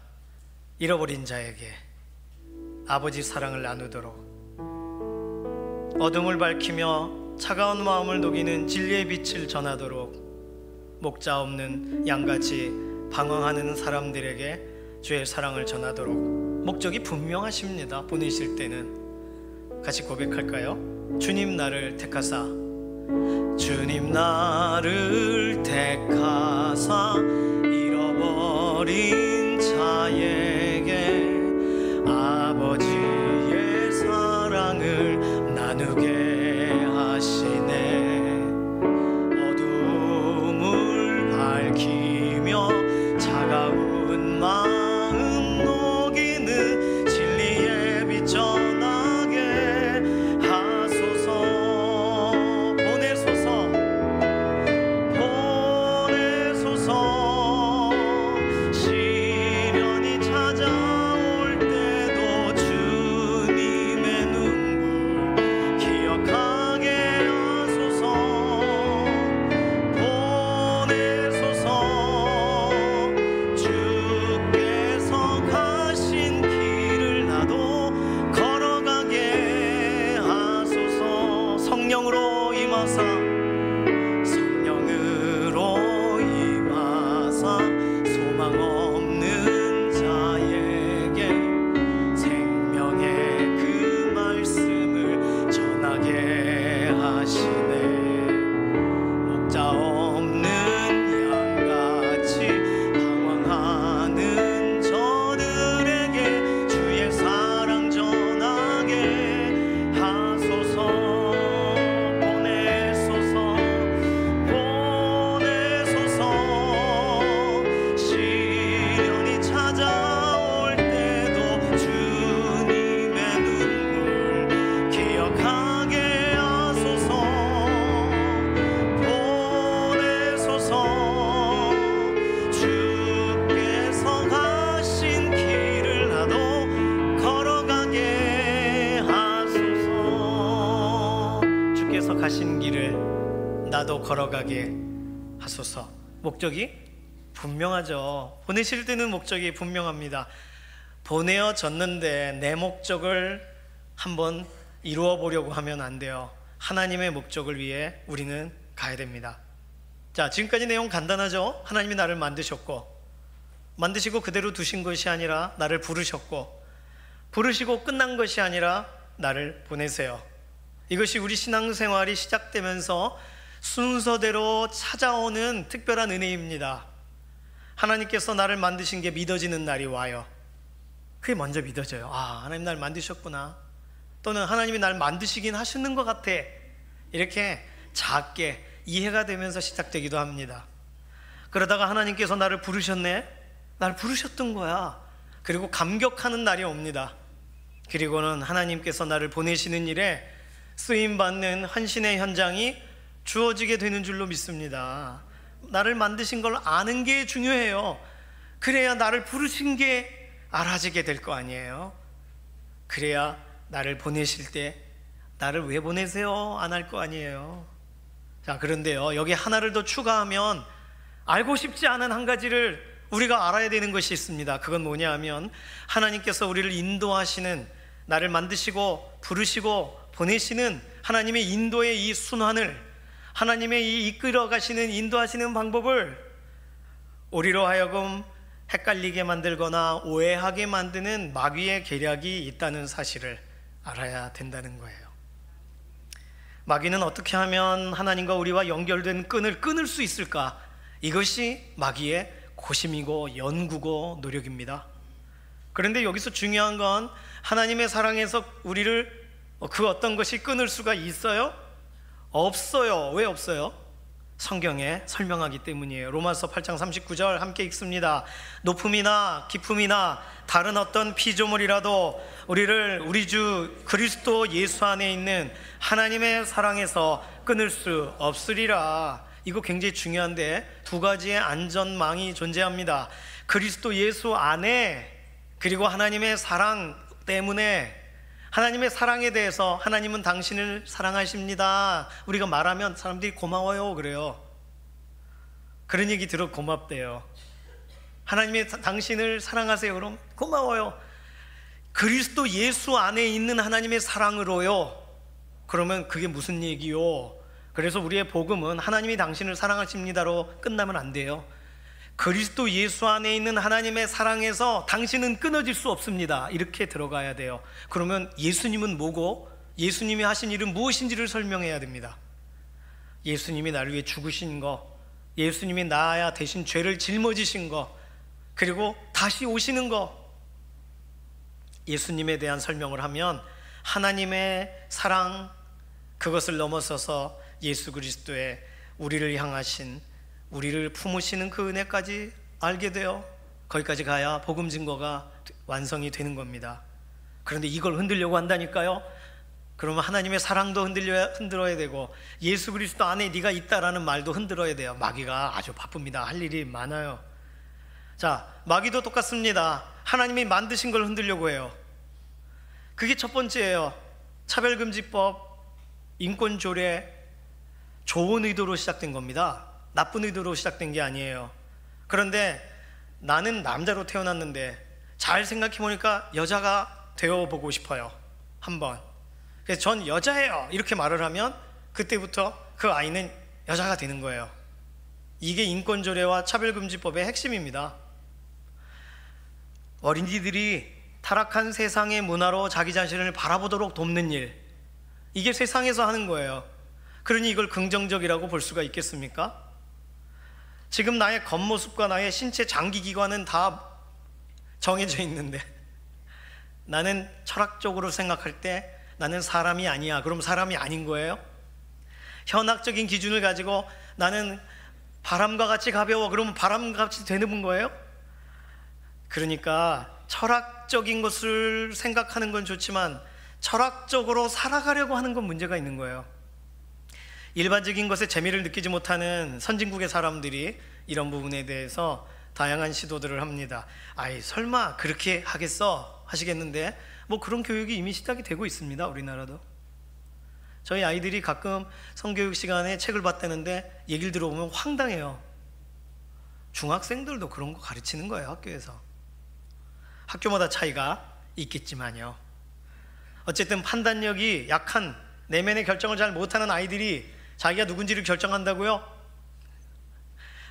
잃어버린 자에게 아버지 사랑을 나누도록, 어둠을 밝히며 차가운 마음을 녹이는 진리의 빛을 전하도록, 목자 없는 양같이 방황하는 사람들에게 주의 사랑을 전하도록 목적이 분명하십니다. 보내실 때는. 같이 고백할까요? 주님 나를 택하사. 주님 나를 택하사 잃어버린 자에게 아버지의 사랑을 나누게 하시네. 어둠을 밝히며 차가운 마음 녹이는 진리의 빛 전하게 하소서. 시련이 찾아올 때도 주님의 눈물 기억 가신 길을 나도 걸어가게 하소서. 목적이 분명하죠. 보내실 때는 목적이 분명합니다. 보내어졌는데 내 목적을 한번 이루어 보려고 하면 안 돼요. 하나님의 목적을 위해 우리는 가야 됩니다. 자, 지금까지 내용 간단하죠? 하나님이 나를 만드시고 그대로 두신 것이 아니라 나를 부르셨고, 부르시고 끝난 것이 아니라 나를 보내세요. 이것이 우리 신앙생활이 시작되면서 순서대로 찾아오는 특별한 은혜입니다. 하나님께서 나를 만드신 게 믿어지는 날이 와요. 그게 먼저 믿어져요. 아, 하나님 날 만드셨구나. 또는 하나님이 날 만드시긴 하시는 것 같아. 이렇게 작게 이해가 되면서 시작되기도 합니다. 그러다가 하나님께서 나를 부르셨네? 나를 부르셨던 거야. 그리고 감격하는 날이 옵니다. 그리고는 하나님께서 나를 보내시는 일에 쓰임받는 헌신의 현장이 주어지게 되는 줄로 믿습니다. 나를 만드신 걸 아는 게 중요해요. 그래야 나를 부르신 게 알아지게 될 거 아니에요. 그래야 나를 보내실 때 나를 왜 보내세요? 안 할 거 아니에요. 자, 그런데요, 여기 하나를 더 추가하면 알고 싶지 않은 한 가지를 우리가 알아야 되는 것이 있습니다. 그건 뭐냐 하면 하나님께서 우리를 인도하시는, 나를 만드시고 부르시고 보내시는 하나님의 인도의 이 순환을, 하나님의 이 이끌어 가시는, 인도하시는 방법을 우리로 하여금 헷갈리게 만들거나 오해하게 만드는 마귀의 계략이 있다는 사실을 알아야 된다는 거예요. 마귀는 어떻게 하면 하나님과 우리와 연결된 끈을 끊을 수 있을까? 이것이 마귀의 고심이고 연구고 노력입니다. 그런데 여기서 중요한 건 하나님의 사랑에서 우리를 그 어떤 것이 끊을 수가 있어요? 없어요. 왜 없어요? 성경에 설명하기 때문이에요. 로마서 8장 39절 함께 읽습니다. 높음이나 깊음이나 다른 어떤 피조물이라도 우리를 우리 주 그리스도 예수 안에 있는 하나님의 사랑에서 끊을 수 없으리라. 이거 굉장히 중요한데 두 가지의 안전망이 존재합니다. 그리스도 예수 안에, 그리고 하나님의 사랑 때문에. 하나님의 사랑에 대해서 하나님은 당신을 사랑하십니다. 우리가 말하면 사람들이 고마워요 그래요. 그런 얘기 들어 고맙대요. 하나님의 당신을 사랑하세요. 그럼 고마워요. 그리스도 예수 안에 있는 하나님의 사랑으로요. 그러면 그게 무슨 얘기요? 그래서 우리의 복음은 하나님이 당신을 사랑하십니다로 끝나면 안 돼요. 그리스도 예수 안에 있는 하나님의 사랑에서 당신은 끊어질 수 없습니다. 이렇게 들어가야 돼요. 그러면 예수님은 뭐고 예수님이 하신 일은 무엇인지를 설명해야 됩니다. 예수님이 나를 위해 죽으신 거, 예수님이 나야 대신 죄를 짊어지신 거, 그리고 다시 오시는 거, 예수님에 대한 설명을 하면 하나님의 사랑, 그것을 넘어서서 예수 그리스도의 우리를 향하신, 우리를 품으시는 그 은혜까지 알게 되어 거기까지 가야 복음 증거가 완성이 되는 겁니다. 그런데 이걸 흔들려고 한다니까요. 그러면 하나님의 사랑도 흔들어야 되고 예수 그리스도 안에 네가 있다라는 말도 흔들어야 돼요. 마귀가 아주 바쁩니다. 할 일이 많아요. 자, 마귀도 똑같습니다. 하나님이 만드신 걸 흔들려고 해요. 그게 첫 번째예요. 차별금지법, 인권조례, 좋은 의도로 시작된 겁니다. 나쁜 의도로 시작된 게 아니에요. 그런데 나는 남자로 태어났는데 잘 생각해보니까 여자가 되어보고 싶어요. 한번. 그래서 전 여자예요 이렇게 말을 하면 그때부터 그 아이는 여자가 되는 거예요. 이게 인권조례와 차별금지법의 핵심입니다. 어린이들이 타락한 세상의 문화로 자기 자신을 바라보도록 돕는 일, 이게 세상에서 하는 거예요. 그러니 이걸 긍정적이라고 볼 수가 있겠습니까? 지금 나의 겉모습과 나의 신체 장기기관은 다 정해져 있는데 나는 철학적으로 생각할 때 나는 사람이 아니야. 그럼 사람이 아닌 거예요? 현학적인 기준을 가지고 나는 바람과 같이 가벼워. 그러면 바람과 같이 되는 거예요? 그러니까 철학적인 것을 생각하는 건 좋지만 철학적으로 살아가려고 하는 건 문제가 있는 거예요. 일반적인 것에 재미를 느끼지 못하는 선진국의 사람들이 이런 부분에 대해서 다양한 시도들을 합니다. 아이 설마 그렇게 하겠어? 하시겠는데 뭐 그런 교육이 이미 시작이 되고 있습니다. 우리나라도. 저희 아이들이 가끔 성교육 시간에 책을 봤다는데 얘기를 들어보면 황당해요. 중학생들도 그런 거 가르치는 거예요, 학교에서. 학교마다 차이가 있겠지만요. 어쨌든 판단력이 약한, 내면의 결정을 잘 못하는 아이들이 자기가 누군지를 결정한다고요?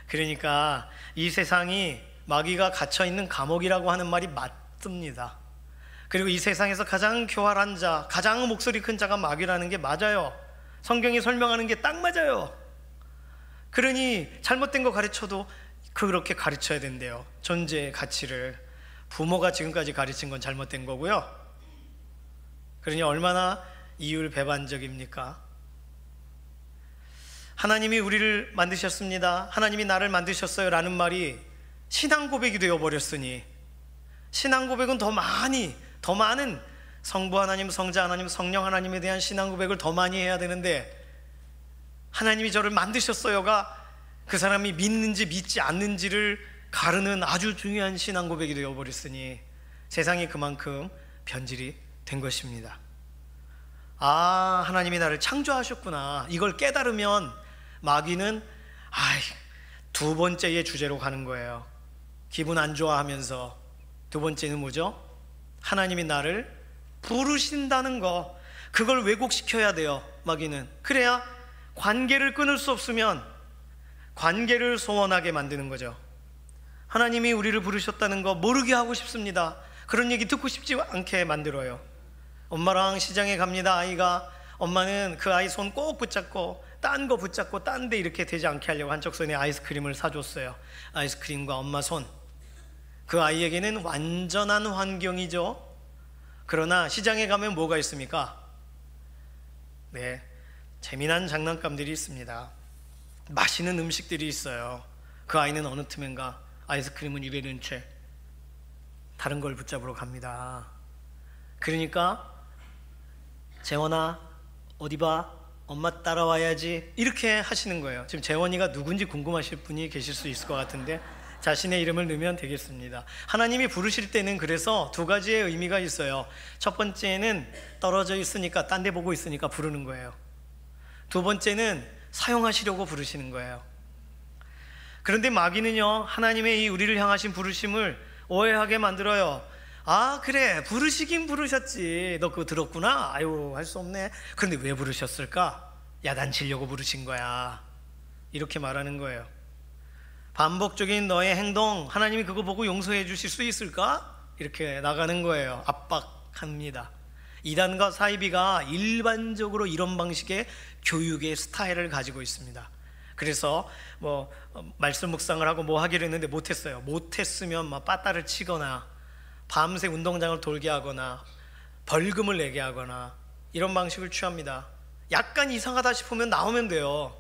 그러니까 이 세상이 마귀가 갇혀있는 감옥이라고 하는 말이 맞습니다. 그리고 이 세상에서 가장 교활한 자, 가장 목소리 큰 자가 마귀라는 게 맞아요. 성경이 설명하는 게 딱 맞아요. 그러니 잘못된 거 가르쳐도 그렇게 가르쳐야 된대요. 존재의 가치를. 부모가 지금까지 가르친 건 잘못된 거고요. 그러니 얼마나 이율배반적입니까? 하나님이 우리를 만드셨습니다, 하나님이 나를 만드셨어요 라는 말이 신앙 고백이 되어버렸으니, 신앙 고백은 더 많은 성부 하나님, 성자 하나님, 성령 하나님에 대한 신앙 고백을 더 많이 해야 되는데, 하나님이 저를 만드셨어요가 그 사람이 믿는지 믿지 않는지를 가르는 아주 중요한 신앙 고백이 되어버렸으니 세상이 그만큼 변질이 된 것입니다. 아, 하나님이 나를 창조하셨구나, 이걸 깨달으면 마귀는 두 번째의 주제로 가는 거예요. 기분 안 좋아하면서. 두 번째는 뭐죠? 하나님이 나를 부르신다는 거, 그걸 왜곡시켜야 돼요, 마귀는. 그래야 관계를 끊을 수 없으면 관계를 소원하게 만드는 거죠. 하나님이 우리를 부르셨다는 거 모르게 하고 싶습니다. 그런 얘기 듣고 싶지 않게 만들어요. 엄마랑 시장에 갑니다, 아이가. 엄마는 그 아이 손 꼭 붙잡고 딴 거 붙잡고 딴 데 이렇게 되지 않게 하려고 한쪽 손에 아이스크림을 사줬어요. 아이스크림과 엄마 손. 그 아이에게는 완전한 환경이죠. 그러나 시장에 가면 뭐가 있습니까? 네, 재미난 장난감들이 있습니다. 맛있는 음식들이 있어요. 그 아이는 어느 틈엔가 아이스크림은 입에 넣은 채 다른 걸 붙잡으러 갑니다. 그러니까 재원아 어디 봐, 엄마 따라와야지, 이렇게 하시는 거예요. 지금 재원이가 누군지 궁금하실 분이 계실 수 있을 것 같은데 자신의 이름을 넣으면 되겠습니다. 하나님이 부르실 때는 그래서 두 가지의 의미가 있어요. 첫 번째는 떨어져 있으니까, 딴 데 보고 있으니까 부르는 거예요. 두 번째는 사용하시려고 부르시는 거예요. 그런데 마귀는요, 하나님의 이 우리를 향하신 부르심을 오해하게 만들어요. 아, 그래, 부르시긴 부르셨지, 너 그거 들었구나, 아유 할 수 없네. 그런데 왜 부르셨을까? 야단치려고 부르신 거야, 이렇게 말하는 거예요. 반복적인 너의 행동, 하나님이 그거 보고 용서해 주실 수 있을까? 이렇게 나가는 거예요. 압박합니다. 이단과 사이비가 일반적으로 이런 방식의 교육의 스타일을 가지고 있습니다. 그래서 말씀 묵상을 하고 뭐 하기로 했는데 못했어요. 못했으면 막 빠따를 치거나 밤새 운동장을 돌게 하거나 벌금을 내게 하거나 이런 방식을 취합니다. 약간 이상하다 싶으면 나오면 돼요.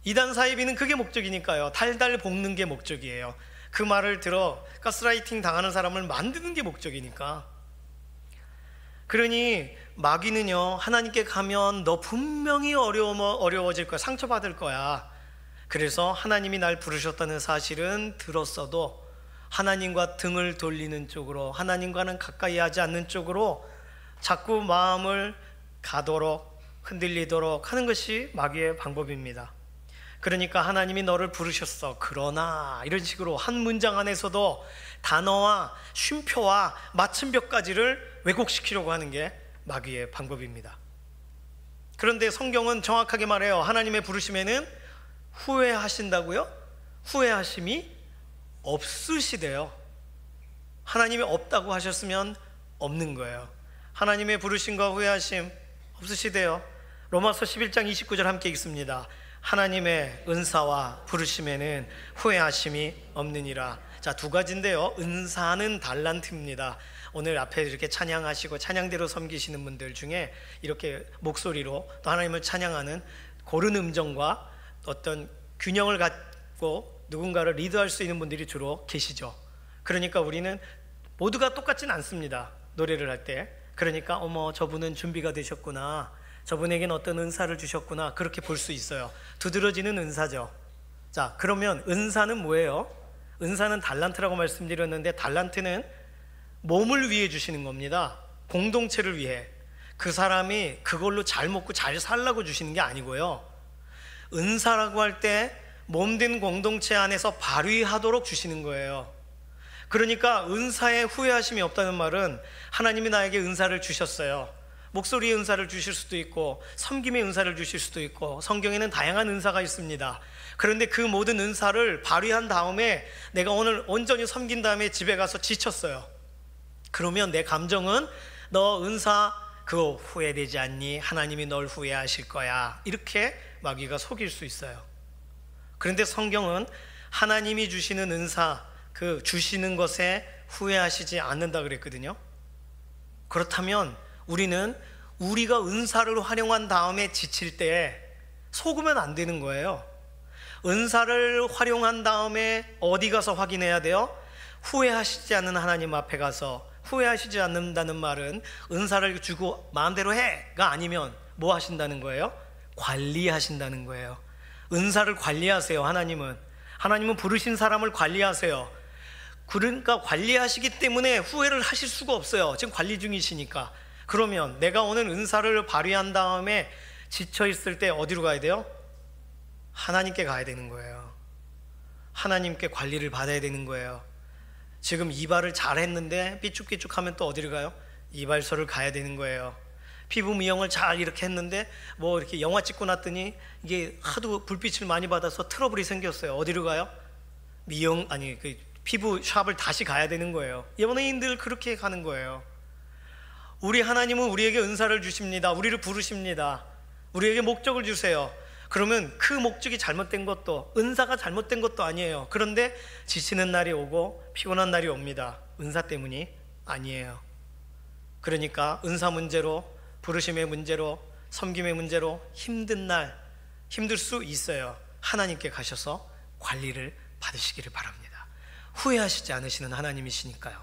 이단 사이비는 그게 목적이니까요. 달달 볶는 게 목적이에요. 그 말을 들어 가스라이팅 당하는 사람을 만드는 게 목적이니까. 그러니 마귀는요, 하나님께 가면 너 분명히 어려워질 거야, 상처받을 거야. 그래서 하나님이 날 부르셨다는 사실은 들었어도 하나님과 등을 돌리는 쪽으로, 하나님과는 가까이 하지 않는 쪽으로 자꾸 마음을 가도록, 흔들리도록 하는 것이 마귀의 방법입니다. 그러니까 하나님이 너를 부르셨어, 그러나, 이런 식으로 한 문장 안에서도 단어와 쉼표와 맞춤표까지를 왜곡시키려고 하는 게 마귀의 방법입니다. 그런데 성경은 정확하게 말해요. 하나님의 부르심에는 후회하신다고요? 후회하심이 없으시대요. 하나님이 없다고 하셨으면 없는 거예요. 하나님의 부르심과 후회하심 없으시대요. 로마서 11장 29절 함께 읽습니다. 하나님의 은사와 부르심에는 후회하심이 없느니라. 자, 두 가지인데요, 은사는 달란트입니다. 오늘 앞에 이렇게 찬양하시고 찬양대로 섬기시는 분들 중에 이렇게 목소리로 또 하나님을 찬양하는 고른 음정과 어떤 균형을 갖고 누군가를 리드할 수 있는 분들이 주로 계시죠. 그러니까 우리는 모두가 똑같진 않습니다, 노래를 할 때. 그러니까 어머, 저분은 준비가 되셨구나, 저분에게는 어떤 은사를 주셨구나, 그렇게 볼 수 있어요. 두드러지는 은사죠. 자, 그러면 은사는 뭐예요? 은사는 달란트라고 말씀드렸는데, 달란트는 몸을 위해 주시는 겁니다. 공동체를 위해. 그 사람이 그걸로 잘 먹고 잘 살라고 주시는 게 아니고요, 은사라고 할 때 몸된 공동체 안에서 발휘하도록 주시는 거예요. 그러니까 은사에 후회하심이 없다는 말은 하나님이 나에게 은사를 주셨어요. 목소리의 은사를 주실 수도 있고 섬김의 은사를 주실 수도 있고 성경에는 다양한 은사가 있습니다. 그런데 그 모든 은사를 발휘한 다음에 내가 오늘 온전히 섬긴 다음에 집에 가서 지쳤어요. 그러면 내 감정은 너 은사 그거 후회되지 않니? 하나님이 널 후회하실 거야. 이렇게 마귀가 속일 수 있어요. 그런데 성경은 하나님이 주시는 은사, 그 주시는 것에 후회하시지 않는다 그랬거든요. 그렇다면 우리는 우리가 은사를 활용한 다음에 지칠 때 속으면 안 되는 거예요. 은사를 활용한 다음에 어디 가서 확인해야 돼요? 후회하시지 않는 하나님 앞에 가서. 후회하시지 않는다는 말은 은사를 주고 마음대로 해가 아니면 뭐 하신다는 거예요? 관리하신다는 거예요. 은사를 관리하세요. 하나님은 부르신 사람을 관리하세요. 그러니까 관리하시기 때문에 후회를 하실 수가 없어요. 지금 관리 중이시니까. 그러면 내가 오늘 은사를 발휘한 다음에 지쳐 있을 때 어디로 가야 돼요? 하나님께 가야 되는 거예요. 하나님께 관리를 받아야 되는 거예요. 지금 이발을 잘 했는데 삐죽삐죽하면 또 어디를 가요? 이발소를 가야 되는 거예요. 피부 미용을 잘 이렇게 했는데 뭐 이렇게 영화 찍고 났더니 이게 하도 불빛을 많이 받아서 트러블이 생겼어요. 어디로 가요? 그 피부 샵을 다시 가야 되는 거예요. 연예인들 그렇게 가는 거예요. 우리 하나님은 우리에게 은사를 주십니다. 우리를 부르십니다. 우리에게 목적을 주세요. 그러면 그 목적이 잘못된 것도, 은사가 잘못된 것도 아니에요. 그런데 지치는 날이 오고 피곤한 날이 옵니다. 은사 때문이 아니에요. 그러니까 은사 문제로, 부르심의 문제로, 섬김의 문제로 힘든 날, 힘들 수 있어요. 하나님께 가셔서 관리를 받으시기를 바랍니다. 후회하시지 않으시는 하나님이시니까요.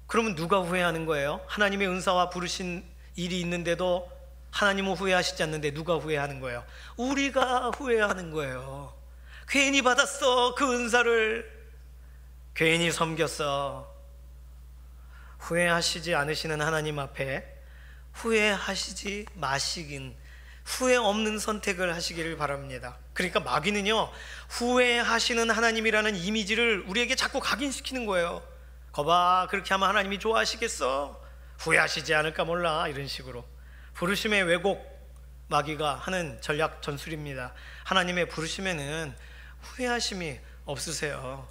그러면 누가 후회하는 거예요? 하나님의 은사와 부르신 일이 있는데도 하나님은 후회하시지 않는데 누가 후회하는 거예요? 우리가 후회하는 거예요. 괜히 받았어. 그 은사를 괜히 섬겼어. 후회하시지 않으시는 하나님 앞에 후회하시지 마시긴, 후회 없는 선택을 하시기를 바랍니다. 그러니까 마귀는요, 후회하시는 하나님이라는 이미지를 우리에게 자꾸 각인시키는 거예요. 거봐, 그렇게 하면 하나님이 좋아하시겠어? 후회하시지 않을까 몰라. 이런 식으로. 부르심의 왜곡, 마귀가 하는 전략 전술입니다. 하나님의 부르심에는 후회하심이 없으세요.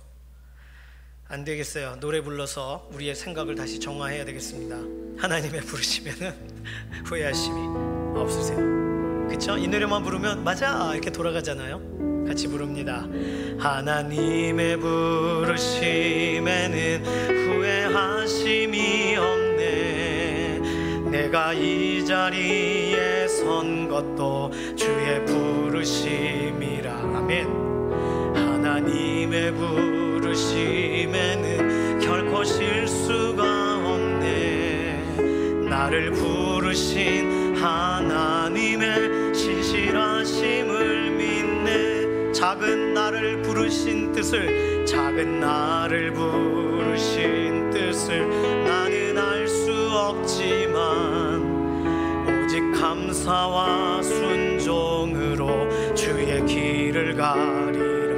안 되겠어요. 노래 불러서 우리의 생각을 다시 정화해야 되겠습니다. 하나님의 부르심에는 후회하심이 없으세요. 그쵸? 이 노래만 부르면 맞아 이렇게 돌아가잖아요. 같이 부릅니다. 하나님의 부르심에는 후회하심이 없네. 내가 이 자리에 선 것도 주의 부르심이라. 아멘. 하나님의 부르심에는 결코 실수가 없네. 나를 부르신 하나님의 신실하심을 믿네. 작은 나를 부르신 뜻을, 작은 나를 부르신 뜻을 나는 알 수 없지만 오직 감사와 순종으로 주의 길을 가리라.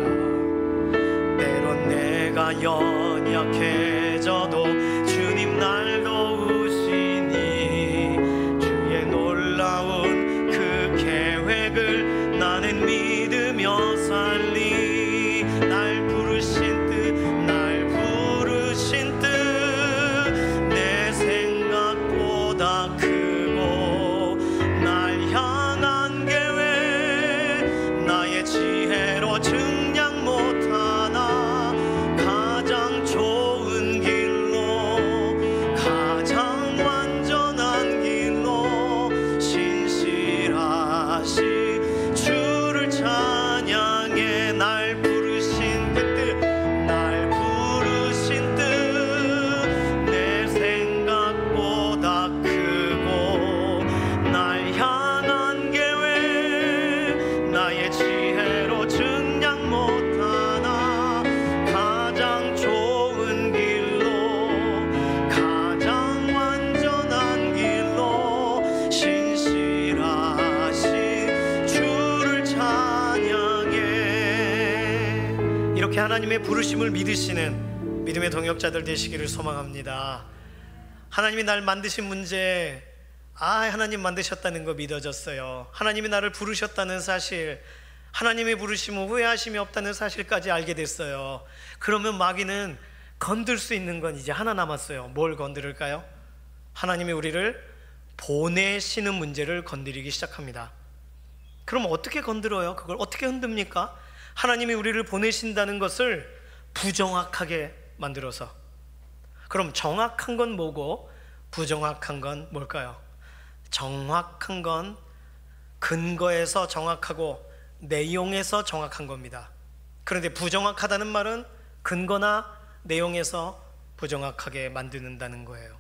때론 내가 연약해져도 주님 날 도우시니 주의 놀라운 그 계획을 나는 믿으며 살리. 날 부르신 뜻, 날 부르신 뜻 내 생각보다 크고 날 향한 계획 나의 지혜로 증량 못하나. 가장 좋은 길로, 가장 완전한 길로 신실하신 주를 찬양해. 날 부르신 그 뜻, 날 부르신 뜻 내 생각보다 크고 날 향한 계획 나의 지혜로 증량 못하나. 가장 좋은 길로, 가장 완전한 길로 하나님의 부르심을 믿으시는 믿음의 동역자들 되시기를 소망합니다. 하나님이 날 만드신 문제, 하나님 만드셨다는 거 믿어졌어요. 하나님이 나를 부르셨다는 사실, 하나님의 부르심은 후회하심이 없다는 사실까지 알게 됐어요. 그러면 마귀는 건들 수 있는 건 이제 하나 남았어요. 뭘 건드릴까요? 하나님이 우리를 보내시는 문제를 건드리기 시작합니다. 그럼 어떻게 건드려요? 그걸 어떻게 흔듭니까? 하나님이 우리를 보내신다는 것을 부정확하게 만들어서. 그럼 정확한 건 뭐고 부정확한 건 뭘까요? 정확한 건 근거에서 정확하고 내용에서 정확한 겁니다. 그런데 부정확하다는 말은 근거나 내용에서 부정확하게 만드는다는 거예요.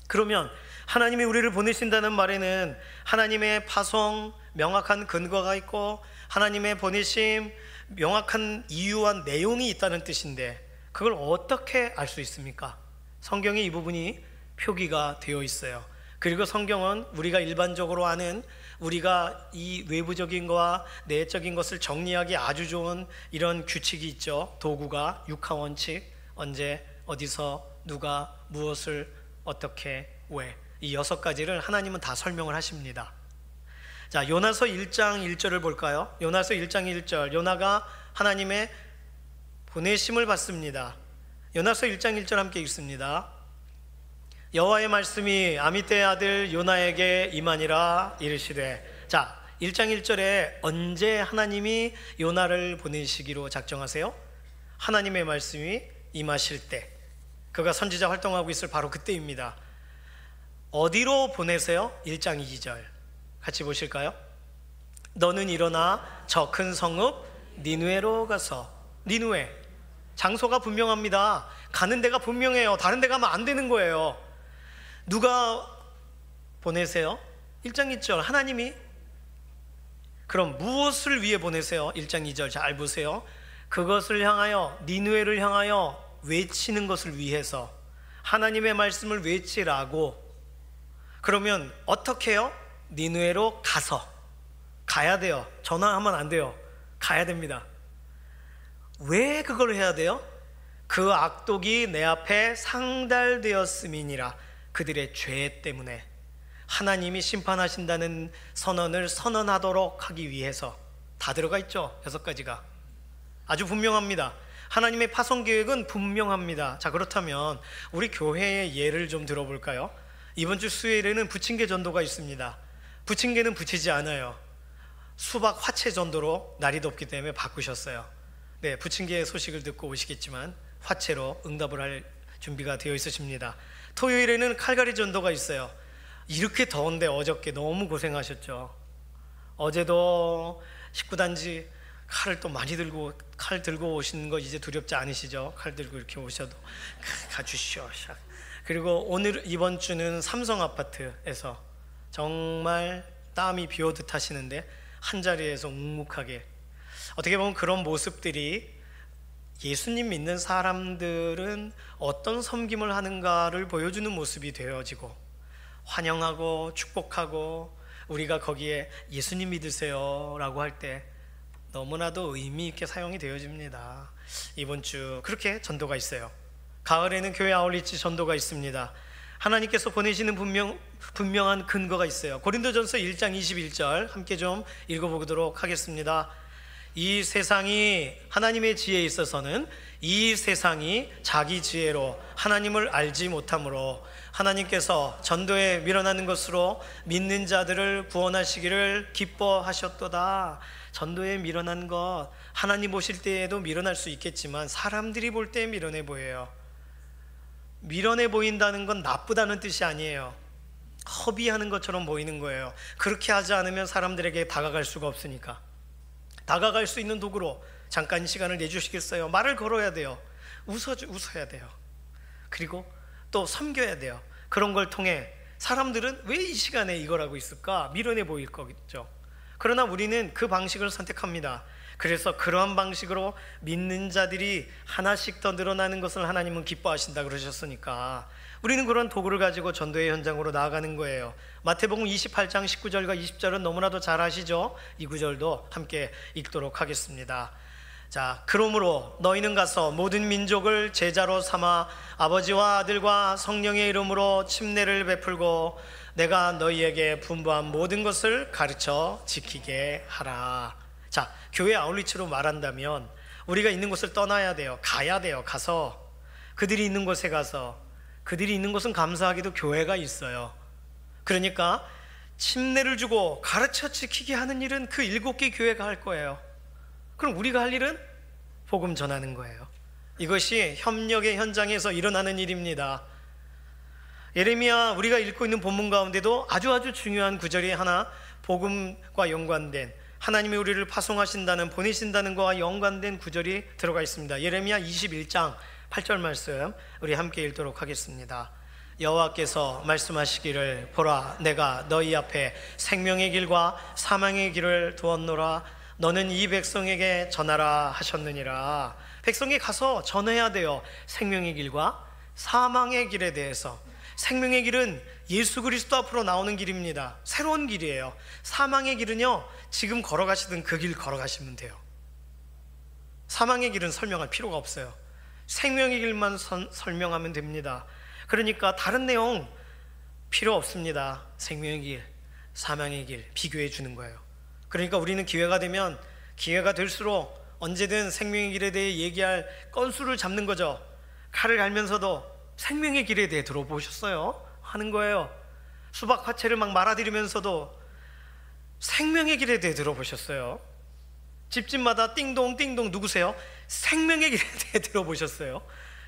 그러면 하나님이 우리를 보내신다는 말에는 하나님의 파송, 명확한 근거가 있고 하나님의 보내심, 명확한 이유와 내용이 있다는 뜻인데 그걸 어떻게 알 수 있습니까? 성경에 이 부분이 표기가 되어 있어요. 그리고 성경은 우리가 일반적으로 아는, 우리가 이 외부적인 것과 내적인 것을 정리하기 아주 좋은 이런 규칙이 있죠. 도구가 육하원칙, 언제, 어디서, 누가, 무엇을, 어떻게, 왜, 이 6가지를 하나님은 다 설명을 하십니다. 자, 요나서 1장 1절을 볼까요? 요나서 1장 1절, 요나가 하나님의 보내심을 받습니다. 요나서 1장 1절 함께 읽습니다. 여호와의 말씀이 아미떼의 아들 요나에게 임하니라 이르시되. 자, 1장 1절에 언제 하나님이 요나를 보내시기로 작정하세요? 하나님의 말씀이 임하실 때, 그가 선지자 활동하고 있을 바로 그때입니다. 어디로 보내세요? 1장 2절 같이 보실까요? 너는 일어나 저 큰 성읍 니느웨로 가서. 니느웨, 장소가 분명합니다. 가는 데가 분명해요. 다른 데 가면 안 되는 거예요. 누가 보내세요? 1장 2절 하나님이. 그럼 무엇을 위해 보내세요? 1장 2절 잘 보세요. 그것을 향하여, 니느웨를 향하여 외치는 것을 위해서. 하나님의 말씀을 외치라고. 그러면 어떻게 해요? 니느웨로 가야 돼요. 전화하면 안 돼요. 가야 됩니다. 왜 그걸 해야 돼요? 그 악독이 내 앞에 상달되었음이니라. 그들의 죄 때문에 하나님이 심판하신다는 선언을 선언하도록 하기 위해서. 다 들어가 있죠. 6가지가 아주 분명합니다. 하나님의 파송 계획은 분명합니다. 자, 그렇다면 우리 교회의 예를 좀 들어볼까요? 이번 주 수요일에는 부침개 전도가 있습니다. 부침개는 붙이지 않아요. 수박 화채 전도로 날이 덥기 때문에 바꾸셨어요. 네, 부침개의 소식을 듣고 오시겠지만 화채로 응답을 할 준비가 되어 있으십니다. 토요일에는 칼갈이 전도가 있어요. 이렇게 더운데 어저께 너무 고생하셨죠. 어제도 19단지 칼을 또 많이 들고, 칼 들고 오시는 거 이제 두렵지 않으시죠? 칼 들고 이렇게 오셔도 가주시오. 그리고 오늘 이번 주는 삼성 아파트에서 정말 땀이 비 오듯 하시는데 한자리에서 묵묵하게. 어떻게 보면 그런 모습들이 예수님 믿는 사람들은 어떤 섬김을 하는가를 보여주는 모습이 되어지고, 환영하고 축복하고 우리가 거기에 예수님 믿으세요 라고 할 때 너무나도 의미 있게 사용이 되어집니다. 이번 주 그렇게 전도가 있어요. 가을에는 교회 아울리치 전도가 있습니다. 하나님께서 보내시는 분명한 근거가 있어요. 고린도전서 1장 21절 함께 좀 읽어보도록 하겠습니다. 이 세상이 하나님의 지혜에 있어서는 이 세상이 자기 지혜로 하나님을 알지 못하므로 하나님께서 전도에 밀어나는 것으로 믿는 자들을 구원하시기를 기뻐하셨도다. 전도에 밀어난 것, 하나님 보실 때에도 밀어날 수 있겠지만 사람들이 볼 때 밀어내 보여요. 밀어내 보인다는 건 나쁘다는 뜻이 아니에요. 허비하는 것처럼 보이는 거예요. 그렇게 하지 않으면 사람들에게 다가갈 수가 없으니까. 다가갈 수 있는 도구로 잠깐 시간을 내주시겠어요? 말을 걸어야 돼요. 웃어야 돼요. 그리고 또 섬겨야 돼요. 그런 걸 통해 사람들은 왜 이 시간에 이걸 하고 있을까? 밀어내 보일 거겠죠. 그러나 우리는 그 방식을 선택합니다. 그래서 그러한 방식으로 믿는 자들이 하나씩 더 늘어나는 것을 하나님은 기뻐하신다 그러셨으니까 우리는 그런 도구를 가지고 전도의 현장으로 나아가는 거예요. 마태복음 28장 19절과 20절은 너무나도 잘 아시죠? 이 구절도 함께 읽도록 하겠습니다. 자, 그러므로 너희는 가서 모든 민족을 제자로 삼아 아버지와 아들과 성령의 이름으로 침례를 베풀고 내가 너희에게 분부한 모든 것을 가르쳐 지키게 하라. 자, 교회 아울리치로 말한다면 우리가 있는 곳을 떠나야 돼요. 가야 돼요. 가서 그들이 있는 곳에 가서, 그들이 있는 곳은 감사하게도 교회가 있어요. 그러니까 침례를 주고 가르쳐 지키게 하는 일은 그 7개 교회가 할 거예요. 그럼 우리가 할 일은 복음 전하는 거예요. 이것이 협력의 현장에서 일어나는 일입니다. 예레미야, 우리가 읽고 있는 본문 가운데도 아주 중요한 구절이 하나, 복음과 연관된, 하나님이 우리를 파송하신다는, 보내신다는 것과 연관된 구절이 들어가 있습니다. 예레미야 21장 8절 말씀 우리 함께 읽도록 하겠습니다. 여호와께서 말씀하시기를 보라, 내가 너희 앞에 생명의 길과 사망의 길을 두었노라. 너는 이 백성에게 전하라 하셨느니라. 백성이 가서 전해야 돼요. 생명의 길과 사망의 길에 대해서. 생명의 길은 예수 그리스도 앞으로 나오는 길입니다. 새로운 길이에요. 사망의 길은요, 지금 걸어가시던 그 길 걸어가시면 돼요. 사망의 길은 설명할 필요가 없어요. 생명의 길만 설명하면 됩니다. 그러니까 다른 내용 필요 없습니다. 생명의 길, 사망의 길 비교해 주는 거예요. 그러니까 우리는 기회가 되면, 기회가 될수록 언제든 생명의 길에 대해 얘기할 건수를 잡는 거죠. 칼을 갈면서도 생명의 길에 대해 들어보셨어요? 하는 거예요. 수박 화채를 막 말아드리면서도 생명의 길에 대해 들어보셨어요? 집집마다 띵동 띵동 누구세요? 생명의 길에 대해 들어보셨어요?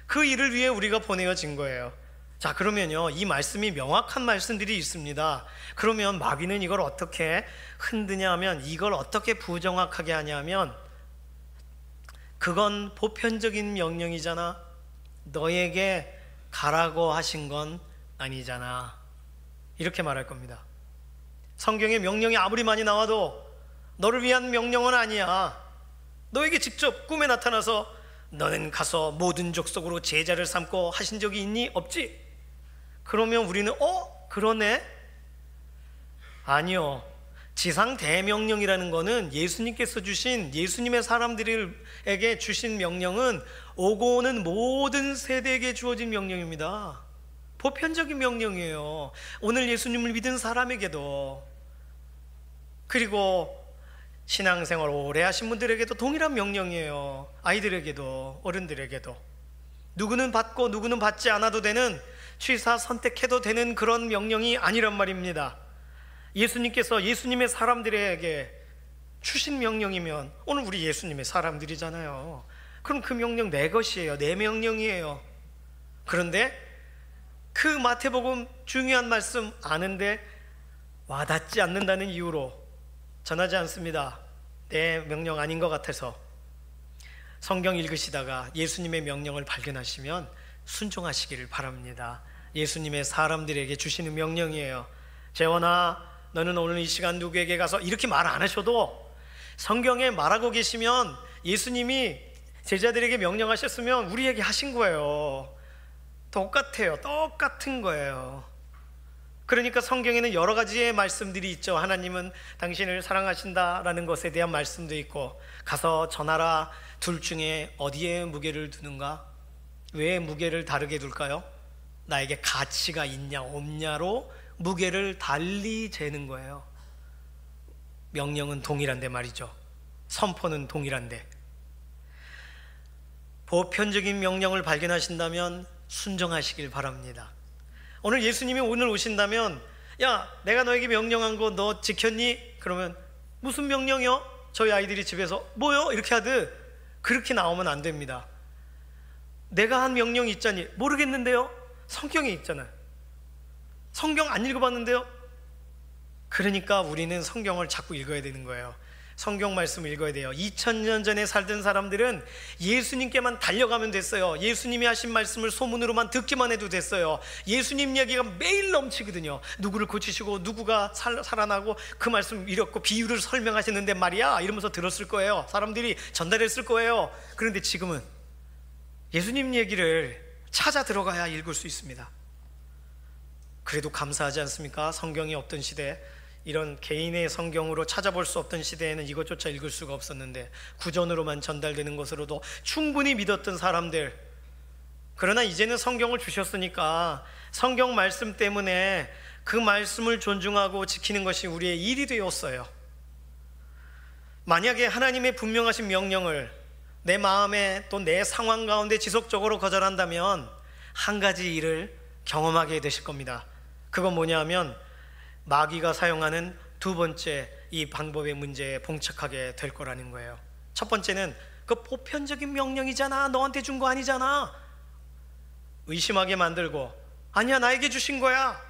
그 일을 위해 우리가 보내어진 거예요. 자, 그러면요, 이 말씀이 명확한 말씀들이 있습니다. 그러면 마귀는 이걸 어떻게 흔드냐 하면, 이걸 어떻게 부정확하게 하냐 하면, 그건 보편적인 명령이잖아, 너에게 가라고 하신 건 아니잖아, 이렇게 말할 겁니다. 성경에 명령이 아무리 많이 나와도 너를 위한 명령은 아니야. 너에게 직접 꿈에 나타나서 너는 가서 모든 족속으로 제자를 삼고 하신 적이 있니? 없지? 그러면 우리는 그러네? 아니요. 지상 대명령이라는 거는 예수님께서 주신, 예수님의 사람들에게 주신 명령은 오고 오는 모든 세대에게 주어진 명령입니다. 보편적인 명령이에요. 오늘 예수님을 믿은 사람에게도, 그리고 신앙생활 오래 하신 분들에게도 동일한 명령이에요. 아이들에게도 어른들에게도. 누구는 받고 누구는 받지 않아도 되는, 취사 선택해도 되는 그런 명령이 아니란 말입니다. 예수님께서 예수님의 사람들에게 주신 명령이면, 오늘 우리 예수님의 사람들이잖아요. 그럼 그 명령 내 것이에요. 내 명령이에요. 그런데 그 마태복음 중요한 말씀 아는데 와닿지 않는다는 이유로 전하지 않습니다. 내 명령 아닌 것 같아서. 성경 읽으시다가 예수님의 명령을 발견하시면 순종하시기를 바랍니다. 예수님의 사람들에게 주시는 명령이에요. 재원아, 너는 오늘 이 시간 누구에게 가서, 이렇게 말 안 하셔도 성경에 말하고 계시면 예수님이 제자들에게 명령하셨으면 우리에게 하신 거예요. 똑같아요. 똑같은 거예요. 그러니까 성경에는 여러 가지의 말씀들이 있죠. 하나님은 당신을 사랑하신다라는 것에 대한 말씀도 있고, 가서 전하라. 둘 중에 어디에 무게를 두는가? 왜 무게를 다르게 둘까요? 나에게 가치가 있냐 없냐로 무게를 달리 재는 거예요. 명령은 동일한데 말이죠. 선포는 동일한데. 보편적인 명령을 발견하신다면 순종하시길 바랍니다. 오늘 예수님이 오늘 오신다면, 야, 내가 너에게 명령한 거 너 지켰니? 그러면 무슨 명령이요? 저희 아이들이 집에서 뭐요? 이렇게 하듯 그렇게 나오면 안 됩니다. 내가 한 명령이 있잖니? 모르겠는데요? 성경에 있잖아요. 성경 안 읽어봤는데요? 그러니까 우리는 성경을 자꾸 읽어야 되는 거예요. 성경 말씀을 읽어야 돼요. 2000년 전에 살던 사람들은 예수님께만 달려가면 됐어요. 예수님이 하신 말씀을 소문으로만 듣기만 해도 됐어요. 예수님 얘기가 매일 넘치거든요. 누구를 고치시고 누구가 살아나고 그 말씀 읽었고 비유를 설명하시는데 말이야 이러면서 들었을 거예요. 사람들이 전달했을 거예요. 그런데 지금은 예수님 얘기를 찾아 들어가야 읽을 수 있습니다. 그래도 감사하지 않습니까? 성경이 없던 시대 이런 개인의 성경으로 찾아볼 수 없던 시대에는 이것조차 읽을 수가 없었는데 구전으로만 전달되는 것으로도 충분히 믿었던 사람들, 그러나 이제는 성경을 주셨으니까 성경 말씀 때문에 그 말씀을 존중하고 지키는 것이 우리의 일이 되었어요. 만약에 하나님의 분명하신 명령을 내 마음에 또 내 상황 가운데 지속적으로 거절한다면 한 가지 일을 경험하게 되실 겁니다. 그건 뭐냐 하면 마귀가 사용하는 두 번째 이 방법의 문제에 봉착하게 될 거라는 거예요. 첫 번째는 그 보편적인 명령이잖아, 너한테 준 거 아니잖아, 의심하게 만들고 아니야 나에게 주신 거야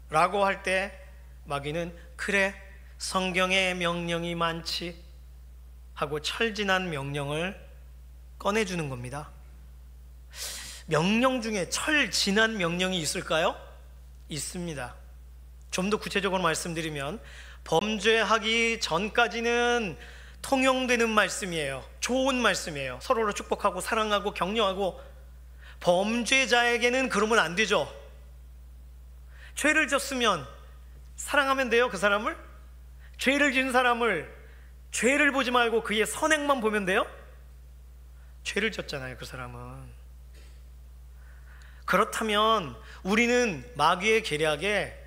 라고 할 때 마귀는 그래 성경에 명령이 많지 하고 철진한 명령을 꺼내주는 겁니다. 명령 중에 철진한 명령이 있을까요? 있습니다. 좀 더 구체적으로 말씀드리면 범죄하기 전까지는 통용되는 말씀이에요. 좋은 말씀이에요. 서로를 축복하고 사랑하고 격려하고. 범죄자에게는 그러면 안 되죠. 죄를 졌으면 사랑하면 돼요, 그 사람을? 죄를 지은 사람을 죄를 보지 말고 그의 선행만 보면 돼요? 죄를 졌잖아요, 그 사람은. 그렇다면 우리는 마귀의 계략에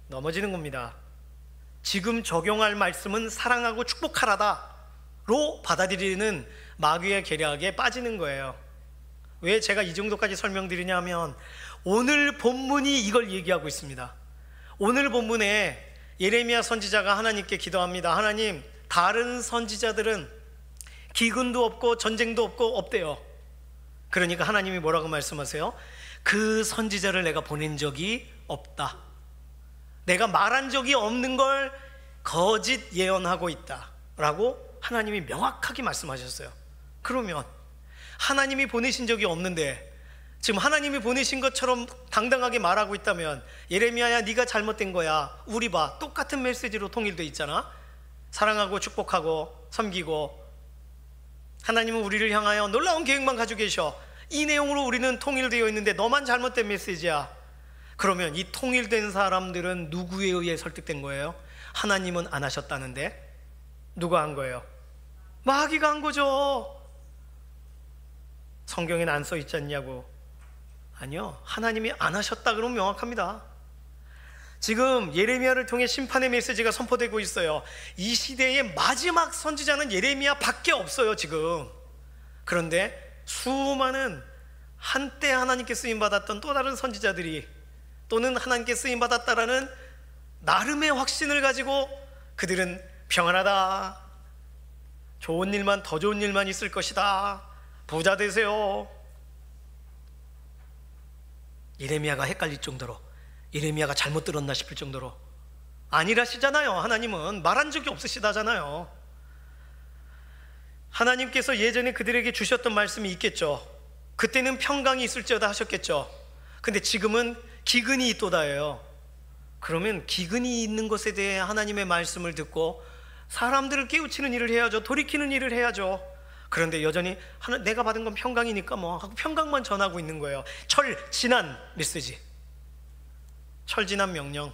넘어지는 겁니다. 지금 적용할 말씀은 사랑하고 축복하라다로 받아들이는 마귀의 계략에 빠지는 거예요. 왜 제가 이 정도까지 설명드리냐면 오늘 본문이 이걸 얘기하고 있습니다. 오늘 본문에 예레미야 선지자가 하나님께 기도합니다. 하나님, 다른 선지자들은 기근도 없고 전쟁도 없고 없대요. 그러니까 하나님이 뭐라고 말씀하세요? 그 선지자를 내가 보낸 적이 없다. 내가 말한 적이 없는 걸 거짓 예언하고 있다 라고 하나님이 명확하게 말씀하셨어요. 그러면 하나님이 보내신 적이 없는데 지금 하나님이 보내신 것처럼 당당하게 말하고 있다면 예레미야야 네가 잘못된 거야. 우리 봐, 똑같은 메시지로 통일돼 있잖아. 사랑하고 축복하고 섬기고 하나님은 우리를 향하여 놀라운 계획만 가지고 계셔. 이 내용으로 우리는 통일되어 있는데 너만 잘못된 메시지야. 그러면 이 통일된 사람들은 누구에 의해 설득된 거예요? 하나님은 안 하셨다는데 누가 한 거예요? 마귀가 한 거죠. 성경에는 안 써 있지 않냐고. 아니요, 하나님이 안 하셨다 그러면 명확합니다. 지금 예레미야를 통해 심판의 메시지가 선포되고 있어요. 이 시대의 마지막 선지자는 예레미야 밖에 없어요 지금. 그런데 수많은 한때 하나님께 쓰임받았던 또 다른 선지자들이 또는 하나님께 쓰임받았다라는 나름의 확신을 가지고 그들은 평안하다, 좋은 일만, 더 좋은 일만 있을 것이다, 부자 되세요. 예레미야가 헷갈릴 정도로, 예레미야가 잘못 들었나 싶을 정도로 아니라시잖아요. 하나님은 말한 적이 없으시다잖아요. 하나님께서 예전에 그들에게 주셨던 말씀이 있겠죠. 그때는 평강이 있을지어다 하셨겠죠. 근데 지금은 기근이 있도다예요. 그러면 기근이 있는 것에 대해 하나님의 말씀을 듣고 사람들을 깨우치는 일을 해야죠. 돌이키는 일을 해야죠. 그런데 여전히 내가 받은 건 평강이니까 뭐 하고 평강만 전하고 있는 거예요. 철진한 메시지, 철진한 명령,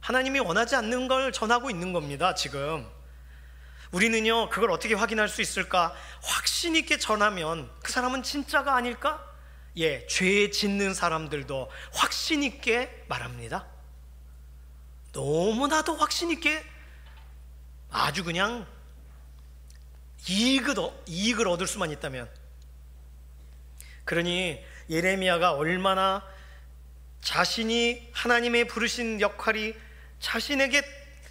하나님이 원하지 않는 걸 전하고 있는 겁니다. 지금 우리는요, 그걸 어떻게 확인할 수 있을까? 확신 있게 전하면 그 사람은 진짜가 아닐까? 예, 죄 짓는 사람들도 확신 있게 말합니다. 너무나도 확신 있게 아주 그냥 이익을 얻을 수만 있다면. 그러니 예레미야가 얼마나 자신이 하나님의 부르신 역할이 자신에게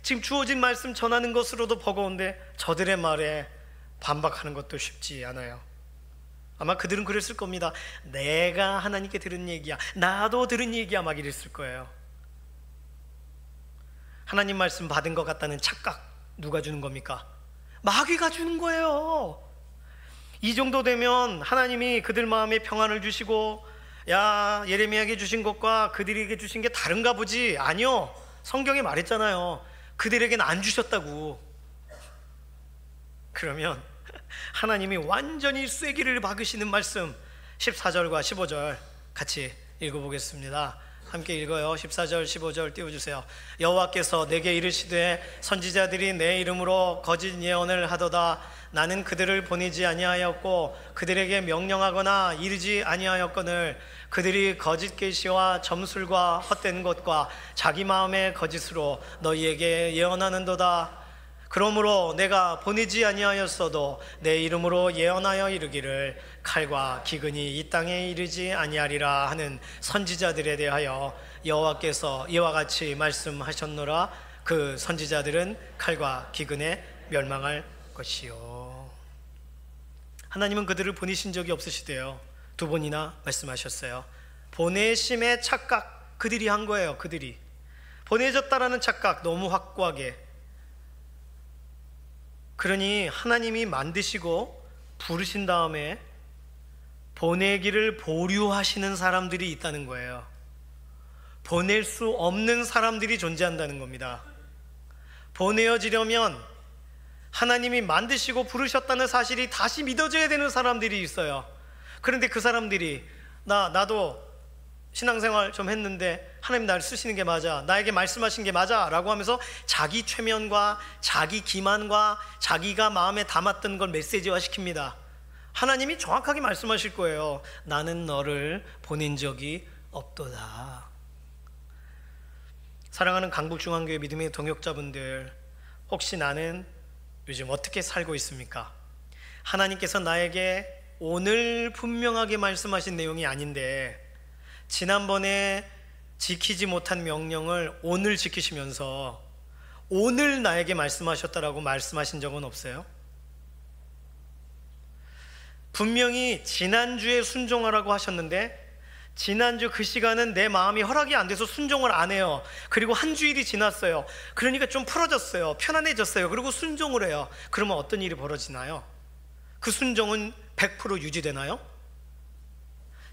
지금 주어진 말씀 전하는 것으로도 버거운데 저들의 말에 반박하는 것도 쉽지 않아요. 아마 그들은 그랬을 겁니다. 내가 하나님께 들은 얘기야, 나도 들은 얘기야, 막 이랬을 거예요. 하나님 말씀 받은 것 같다는 착각 누가 주는 겁니까? 마귀가 주는 거예요. 이 정도 되면 하나님이 그들 마음에 평안을 주시고 야, 예레미야에게 주신 것과 그들에게 주신 게 다른가 보지. 아니요, 성경에 말했잖아요. 그들에게는 안 주셨다고. 그러면 하나님이 완전히 쐐기를 박으시는 말씀 14절과 15절 같이 읽어보겠습니다. 함께 읽어요. 14절 15절 띄워주세요. 여호와께서 내게 이르시되 선지자들이 내 이름으로 거짓 예언을 하도다. 나는 그들을 보내지 아니하였고 그들에게 명령하거나 이르지 아니하였거늘 그들이 거짓 계시와 점술과 헛된 것과 자기 마음의 거짓으로 너희에게 예언하는도다. 그러므로 내가 보내지 아니하였어도 내 이름으로 예언하여 이르기를 칼과 기근이 이 땅에 이르지 아니하리라 하는 선지자들에 대하여 여호와께서 이와 같이 말씀하셨노라. 그 선지자들은 칼과 기근에 멸망할 것이요. 하나님은 그들을 보내신 적이 없으시대요. 2번이나 말씀하셨어요. 보내심의 착각 그들이 한 거예요. 그들이 보내졌다라는 착각 너무 확고하게. 그러니 하나님이 만드시고 부르신 다음에 보내기를 보류하시는 사람들이 있다는 거예요. 보낼 수 없는 사람들이 존재한다는 겁니다. 보내어지려면 하나님이 만드시고 부르셨다는 사실이 다시 믿어져야 되는 사람들이 있어요. 그런데 그 사람들이 나도 신앙생활 좀 했는데 하나님 나를 쓰시는 게 맞아, 나에게 말씀하신 게 맞아 라고 하면서 자기 최면과 자기 기만과 자기가 마음에 담았던 걸 메시지화 시킵니다. 하나님이 정확하게 말씀하실 거예요. 나는 너를 보낸 적이 없도다. 사랑하는 강북중앙교회 믿음의 동역자분들, 혹시 나는 요즘 어떻게 살고 있습니까? 하나님께서 나에게 오늘 분명하게 말씀하신 내용이 아닌데 지난번에 지키지 못한 명령을 오늘 지키시면서 오늘 나에게 말씀하셨다라고 말씀하신 적은 없어요? 분명히 지난주에 순종하라고 하셨는데 지난주 그 시간은 내 마음이 허락이 안 돼서 순종을 안 해요. 그리고 한 주일이 지났어요. 그러니까 좀 풀어졌어요. 편안해졌어요. 그리고 순종을 해요. 그러면 어떤 일이 벌어지나요? 그 순종은 100% 유지되나요?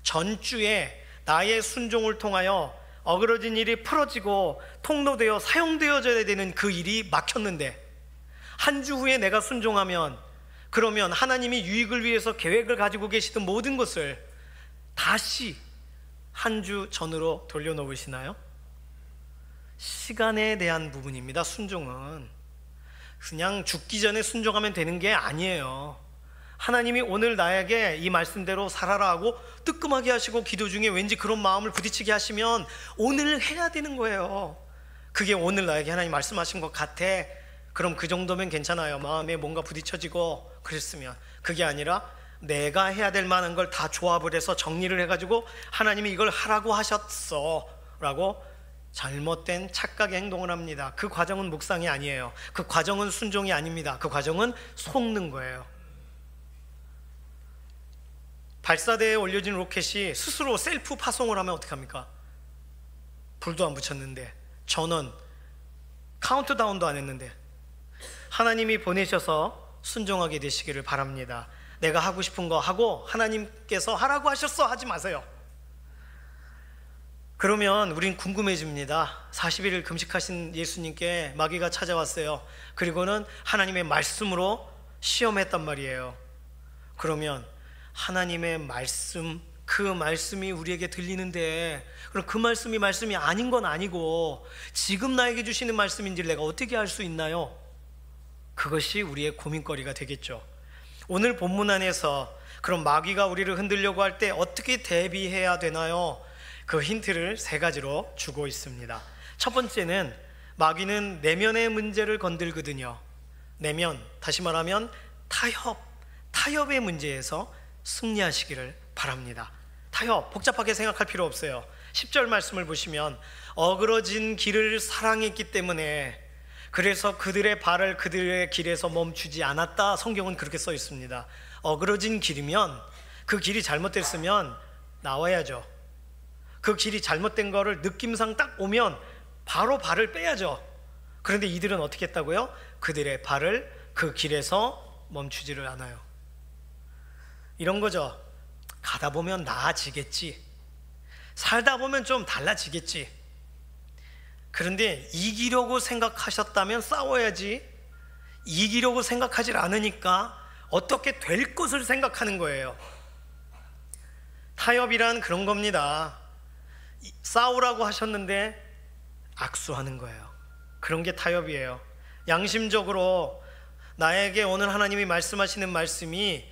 전주에 나의 순종을 통하여 어그러진 일이 풀어지고 통로되어 사용되어져야 되는 그 일이 막혔는데 한 주 후에 내가 순종하면, 그러면 하나님이 유익을 위해서 계획을 가지고 계시던 모든 것을 다시 한 주 전으로 돌려놓으시나요? 시간에 대한 부분입니다. 순종은 그냥 죽기 전에 순종하면 되는 게 아니에요. 하나님이 오늘 나에게 이 말씀대로 살아라 하고 뜨끔하게 하시고 기도 중에 왠지 그런 마음을 부딪히게 하시면 오늘 해야 되는 거예요. 그게 오늘 나에게 하나님 말씀하신 것 같아. 그럼 그 정도면 괜찮아요. 마음에 뭔가 부딪혀지고 그랬으면. 그게 아니라 내가 해야 될 만한 걸 다 조합을 해서 정리를 해가지고 하나님이 이걸 하라고 하셨어 라고 잘못된 착각의 행동을 합니다. 그 과정은 묵상이 아니에요. 그 과정은 순종이 아닙니다. 그 과정은 속는 거예요. 발사대에 올려진 로켓이 스스로 셀프 파송을 하면 어떡합니까? 불도 안 붙였는데, 전원 카운트다운도 안 했는데. 하나님이 보내셔서 순종하게 되시기를 바랍니다. 내가 하고 싶은 거 하고 하나님께서 하라고 하셨어 하지 마세요. 그러면 우린 궁금해집니다. 40일을 금식하신 예수님께 마귀가 찾아왔어요. 그리고는 하나님의 말씀으로 시험했단 말이에요. 그러면 하나님의 말씀, 그 말씀이 우리에게 들리는데 그럼 그 말씀이 아닌 건 아니고 지금 나에게 주시는 말씀인지를 내가 어떻게 알 수 있나요? 그것이 우리의 고민거리가 되겠죠. 오늘 본문 안에서 그럼 마귀가 우리를 흔들려고 할 때 어떻게 대비해야 되나요? 그 힌트를 3가지로 주고 있습니다. 첫 번째는 마귀는 내면의 문제를 건들거든요. 내면, 다시 말하면 타협의 문제에서 승리하시기를 바랍니다. 타협, 복잡하게 생각할 필요 없어요. 10절 말씀을 보시면 어그러진 길을 사랑했기 때문에 그래서 그들의 발을 그들의 길에서 멈추지 않았다. 성경은 그렇게 써 있습니다. 어그러진 길이면, 그 길이 잘못됐으면 나와야죠. 그 길이 잘못된 거를 느낌상 딱 오면 바로 발을 빼야죠. 그런데 이들은 어떻게 했다고요? 그들의 발을 그 길에서 멈추지를 않아요. 이런 거죠. 가다 보면 나아지겠지, 살다 보면 좀 달라지겠지. 그런데 이기려고 생각하셨다면 싸워야지, 이기려고 생각하지 않으니까 어떻게 될 것을 생각하는 거예요. 타협이란 그런 겁니다. 싸우라고 하셨는데 악수하는 거예요. 그런 게 타협이에요. 양심적으로 나에게 오늘 하나님이 말씀하시는 말씀이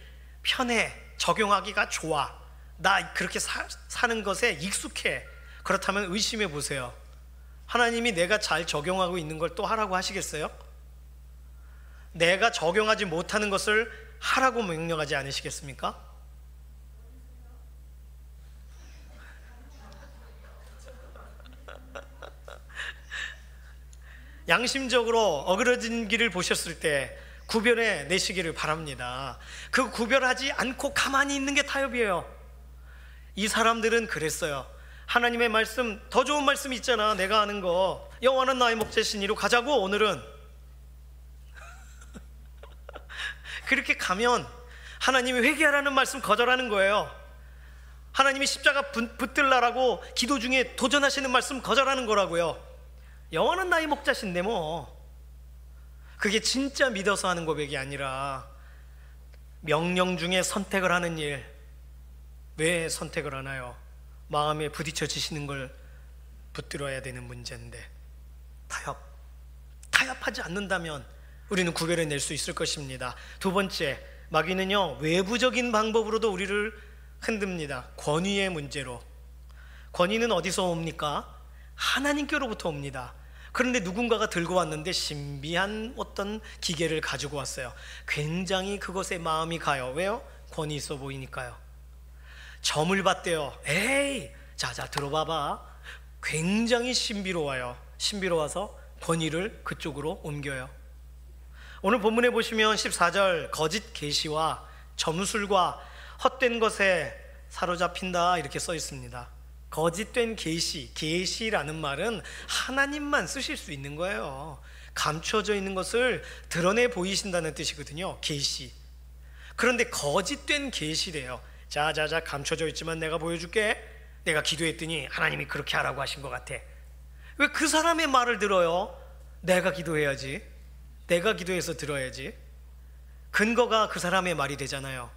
편해, 적용하기가 좋아, 나 그렇게 사는 것에 익숙해, 그렇다면 의심해 보세요. 하나님이 내가 잘 적용하고 있는 걸 또 하라고 하시겠어요? 내가 적용하지 못하는 것을 하라고 명령하지 않으시겠습니까? 양심적으로 어그러진 길을 보셨을 때 구별해 내시기를 바랍니다. 그 구별하지 않고 가만히 있는 게 타협이에요. 이 사람들은 그랬어요. 하나님의 말씀, 더 좋은 말씀 있잖아, 내가 아는 거. 여호와는 나의 목자신 이로 가자고. 오늘은 그렇게 가면 하나님이 회개하라는 말씀 거절하는 거예요. 하나님이 십자가 붙들라라고 기도 중에 도전하시는 말씀 거절하는 거라고요. 여호와는 나의 목자신데 뭐. 그게 진짜 믿어서 하는 고백이 아니라 명령 중에 선택을 하는 일. 왜 선택을 하나요? 마음에 부딪혀지시는 걸 붙들어야 되는 문제인데. 타협하지 않는다면 우리는 구별해낼 수 있을 것입니다. 두 번째, 마귀는요 외부적인 방법으로도 우리를 흔듭니다. 권위의 문제로. 권위는 어디서 옵니까? 하나님께로부터 옵니다. 그런데 누군가가 들고 왔는데 신비한 어떤 기계를 가지고 왔어요. 굉장히 그것에 마음이 가요. 왜요? 권위 있어 보이니까요. 점을 봤대요. 에이, 자 들어봐봐. 굉장히 신비로워요. 신비로워서 권위를 그쪽으로 옮겨요. 오늘 본문에 보시면 14절, 거짓 계시와 점술과 헛된 것에 사로잡힌다 이렇게 써 있습니다. 거짓된 계시라는 말은 하나님만 쓰실 수 있는 거예요. 감춰져 있는 것을 드러내 보이신다는 뜻이거든요. 계시. 그런데 거짓된 계시래요. 자 감춰져 있지만 내가 보여줄게. 내가 기도했더니 하나님이 그렇게 하라고 하신 것 같아. 왜 그 사람의 말을 들어요? 내가 기도해야지. 내가 기도해서 들어야지. 근거가 그 사람의 말이 되잖아요.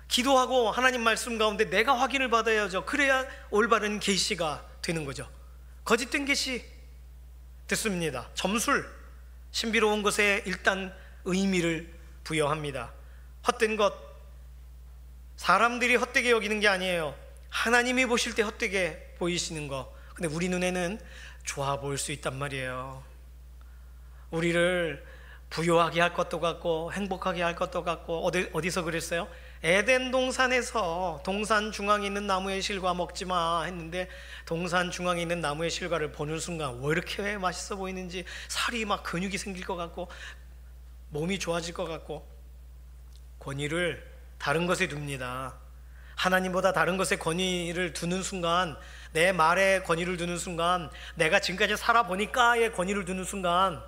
기도하고 하나님 말씀 가운데 내가 확인을 받아야죠. 그래야 올바른 계시가 되는 거죠. 거짓된 계시 듣습니다. 점술, 신비로운 것에 일단 의미를 부여합니다. 헛된 것, 사람들이 헛되게 여기는 게 아니에요. 하나님이 보실 때 헛되게 보이시는 거. 근데 우리 눈에는 좋아 보일 수 있단 말이에요. 우리를 부유하게 할 것도 같고 행복하게 할 것도 같고. 어디서 그랬어요? 에덴 동산에서 동산 중앙에 있는 나무의 실과 먹지 마 했는데 동산 중앙에 있는 나무의 실과를 보는 순간 왜 이렇게 맛있어 보이는지 살이 막 근육이 생길 것 같고 몸이 좋아질 것 같고. 권위를 다른 것에 둡니다. 하나님보다 다른 것에 권위를 두는 순간, 내 말에 권위를 두는 순간, 내가 지금까지 살아보니까의 권위를 두는 순간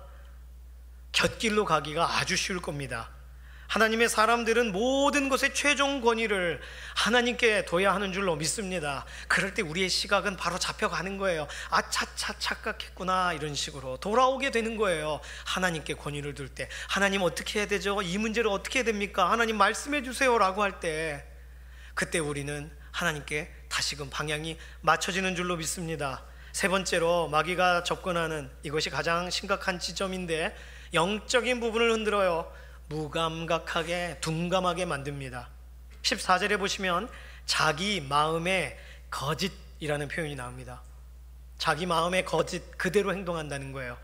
곁길로 가기가 아주 쉬울 겁니다. 하나님의 사람들은 모든 것의 최종 권위를 하나님께 둬야 하는 줄로 믿습니다. 그럴 때 우리의 시각은 바로 잡혀가는 거예요. 차차 착각했구나, 이런 식으로 돌아오게 되는 거예요. 하나님께 권위를 둘 때 하나님 어떻게 해야 되죠? 이 문제를 어떻게 해야 됩니까? 하나님 말씀해 주세요 라고 할 때, 그때 우리는 하나님께 다시금 방향이 맞춰지는 줄로 믿습니다. 세 번째로 마귀가 접근하는 이것이 가장 심각한 지점인데, 영적인 부분을 흔들어요. 무감각하게, 둔감하게 만듭니다. 14절에 보시면 자기 마음에 거짓이라는 표현이 나옵니다. 자기 마음에 거짓, 그대로 행동한다는 거예요.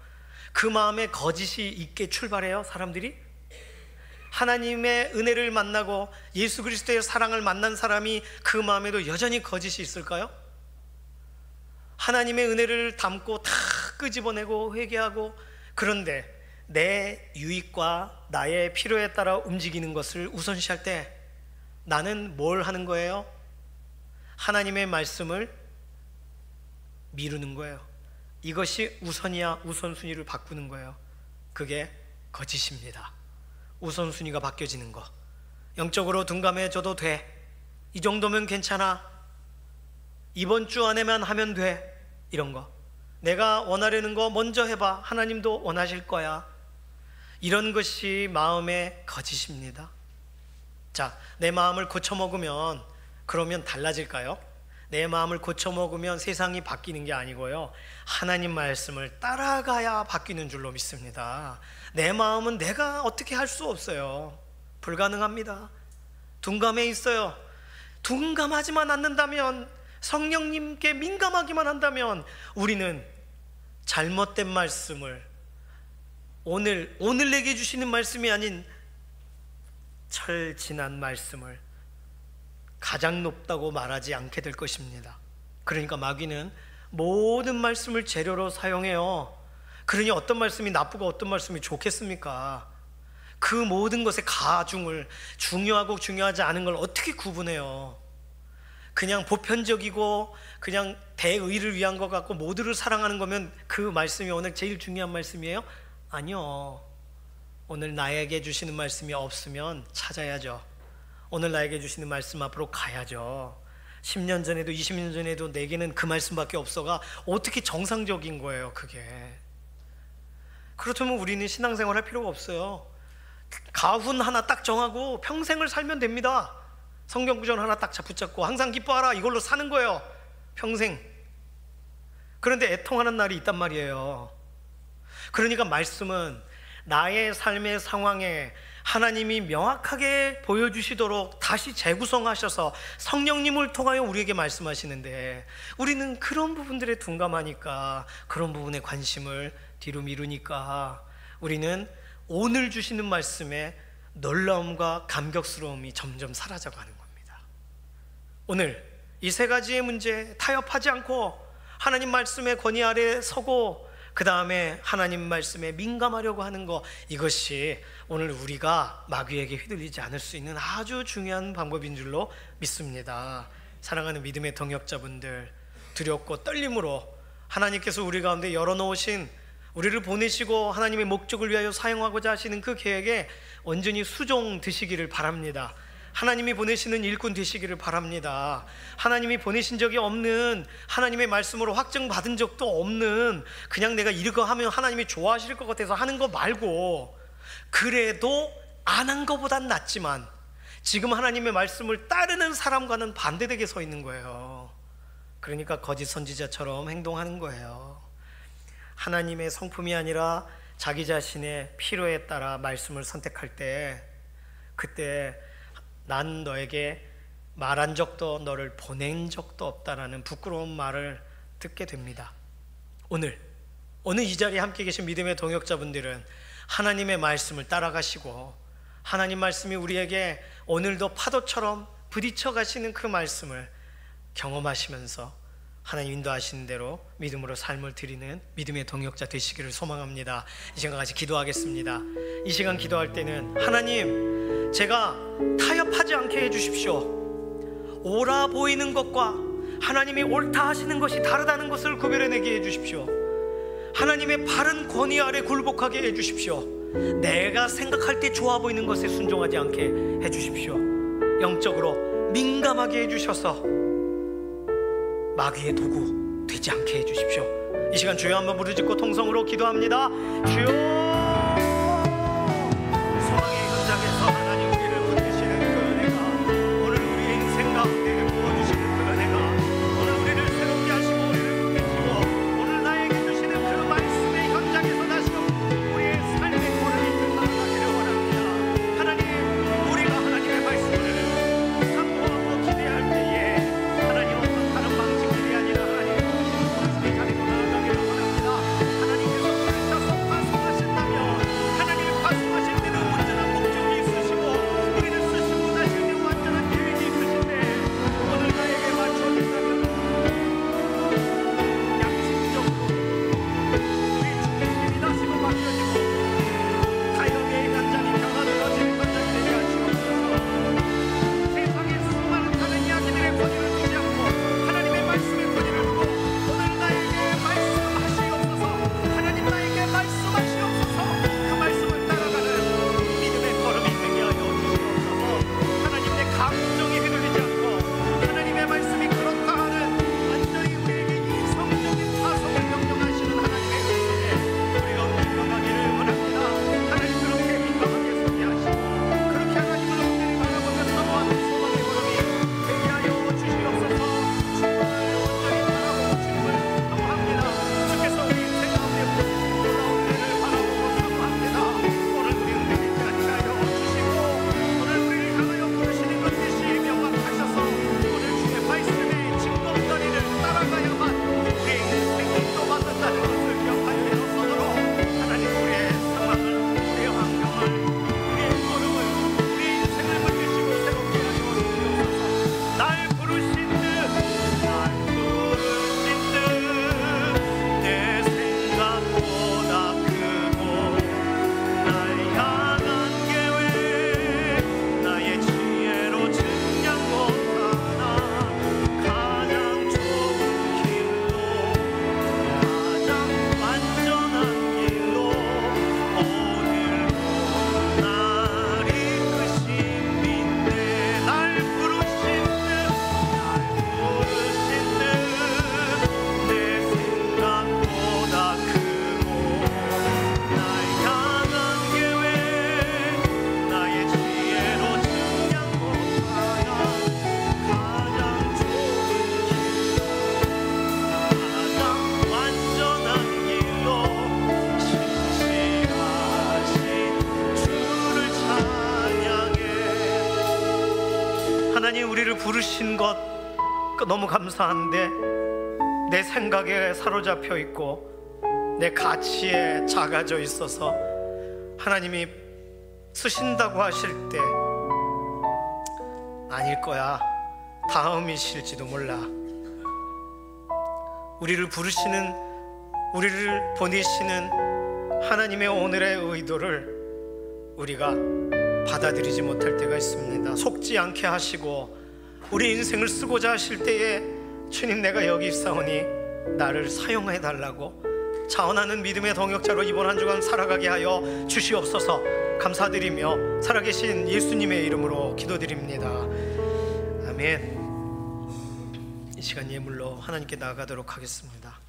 그 마음에 거짓이 있게 출발해요. 사람들이 하나님의 은혜를 만나고 예수 그리스도의 사랑을 만난 사람이 그 마음에도 여전히 거짓이 있을까요? 하나님의 은혜를 담고 다 끄집어내고 회개하고, 그런데 내 유익과 나의 필요에 따라 움직이는 것을 우선시할 때 나는 뭘 하는 거예요? 하나님의 말씀을 미루는 거예요. 이것이 우선이야. 우선순위를 바꾸는 거예요. 그게 거짓입니다. 우선순위가 바뀌어지는 거. 영적으로 둔감해져도 돼. 이 정도면 괜찮아. 이번 주 안에만 하면 돼. 이런 거. 내가 원하려는 거 먼저 해봐. 하나님도 원하실 거야. 이런 것이 마음의 거짓입니다. 자, 내 마음을 고쳐먹으면 그러면 달라질까요? 내 마음을 고쳐먹으면 세상이 바뀌는 게 아니고요, 하나님 말씀을 따라가야 바뀌는 줄로 믿습니다. 내 마음은 내가 어떻게 할 수 없어요. 불가능합니다. 둔감해 있어요. 둔감하지만 않는다면, 성령님께 민감하기만 한다면 우리는 잘못된 말씀을, 오늘 내게 주시는 말씀이 아닌 철 지난 말씀을 가장 높다고 말하지 않게 될 것입니다. 그러니까 마귀는 모든 말씀을 재료로 사용해요. 그러니 어떤 말씀이 나쁘고 어떤 말씀이 좋겠습니까? 그 모든 것의 가중을, 중요하고 중요하지 않은 걸 어떻게 구분해요? 그냥 보편적이고 그냥 대의를 위한 것 같고 모두를 사랑하는 거면 그 말씀이 오늘 제일 중요한 말씀이에요? 아니요. 오늘 나에게 주시는 말씀이 없으면 찾아야죠. 오늘 나에게 주시는 말씀 앞으로 가야죠. 10년 전에도 20년 전에도 내게는 그 말씀밖에 없어가 어떻게 정상적인 거예요, 그게. 그렇다면 우리는 신앙생활 할 필요가 없어요. 가훈 하나 딱 정하고 평생을 살면 됩니다. 성경 구절 하나 딱 붙잡고 항상 기뻐하라, 이걸로 사는 거예요, 평생. 그런데 애통하는 날이 있단 말이에요. 그러니까 말씀은 나의 삶의 상황에 하나님이 명확하게 보여주시도록 다시 재구성하셔서 성령님을 통하여 우리에게 말씀하시는데, 우리는 그런 부분들에 둔감하니까, 그런 부분에 관심을 뒤로 미루니까 우리는 오늘 주시는 말씀에 놀라움과 감격스러움이 점점 사라져가는 겁니다. 오늘 이 세 가지의 문제 타협하지 않고 하나님 말씀의 권위 아래 서고 그 다음에 하나님 말씀에 민감하려고 하는 것, 이것이 오늘 우리가 마귀에게 휘둘리지 않을 수 있는 아주 중요한 방법인 줄로 믿습니다. 사랑하는 믿음의 동역자분들, 두렵고 떨림으로 하나님께서 우리 가운데 열어놓으신, 우리를 보내시고 하나님의 목적을 위하여 사용하고자 하시는 그 계획에 온전히 수종되시기를 바랍니다. 하나님이 보내시는 일꾼 되시기를 바랍니다. 하나님이 보내신 적이 없는, 하나님의 말씀으로 확증받은 적도 없는, 그냥 내가 이거 하면 하나님이 좋아하실 것 같아서 하는 거 말고, 그래도 안 한 것보단 낫지만 지금 하나님의 말씀을 따르는 사람과는 반대되게 서 있는 거예요. 그러니까 거짓 선지자처럼 행동하는 거예요. 하나님의 성품이 아니라 자기 자신의 필요에 따라 말씀을 선택할 때, 그때 난 너에게 말한 적도 너를 보낸 적도 없다라는 부끄러운 말을 듣게 됩니다. 오늘 이 자리에 함께 계신 믿음의 동역자분들은 하나님의 말씀을 따라가시고, 하나님 말씀이 우리에게 오늘도 파도처럼 부딪혀 가시는 그 말씀을 경험하시면서 하나님 인도하시는 대로 믿음으로 삶을 드리는 믿음의 동역자 되시기를 소망합니다. 이 시간 같이 기도하겠습니다. 이 시간 기도할 때는 하나님, 제가 타협하지 않게 해주십시오. 옳아 보이는 것과 하나님이 옳다 하시는 것이 다르다는 것을 구별해내게 해주십시오. 하나님의 바른 권위 아래 굴복하게 해주십시오. 내가 생각할 때 좋아 보이는 것에 순종하지 않게 해주십시오. 영적으로 민감하게 해주셔서 마귀의 도구 되지 않게 해주십시오. 이 시간 주여 한번 부르짖고 통성으로 기도합니다. 주여, 소망의 현장에서 하나님 우리를 붙드시는 그 은혜가, 오늘 우리의 인생 가운데 부어주시는 그 은혜가, 오늘 우리를 새롭게 하시고 우리를 붙드시고 오늘 나에게 주시는 그 말씀의 현장에서 다시 우리의 삶의 걸음이 드러나기를 원합니다. 하나님, 우리가 하나님의 말씀을 사모하고 기대할 때에 하나님 어떤 다른 방식들이 아니라 하나님의 말씀의 자리로 나아가기를 원합니다. 하나님께서 부르셔서 말씀하신다면 우리를 부르신 것 너무 감사한데 내 생각에 사로잡혀 있고 내 가치에 작아져 있어서 하나님이 쓰신다고 하실 때 아닐 거야, 다음이실지도 몰라. 우리를 부르시는, 우리를 보내시는 하나님의 오늘의 의도를 우리가 받아들이지 못할 때가 있습니다. 속지 않게 하시고 우리 인생을 쓰고자 하실 때에 주님, 내가 여기 있사오니 나를 사용해 달라고 자원하는 믿음의 동역자로 이번 한 주간 살아가게 하여 주시옵소서. 감사드리며 살아계신 예수님의 이름으로 기도드립니다. 아멘. 이 시간 예물로 하나님께 나아가도록 하겠습니다.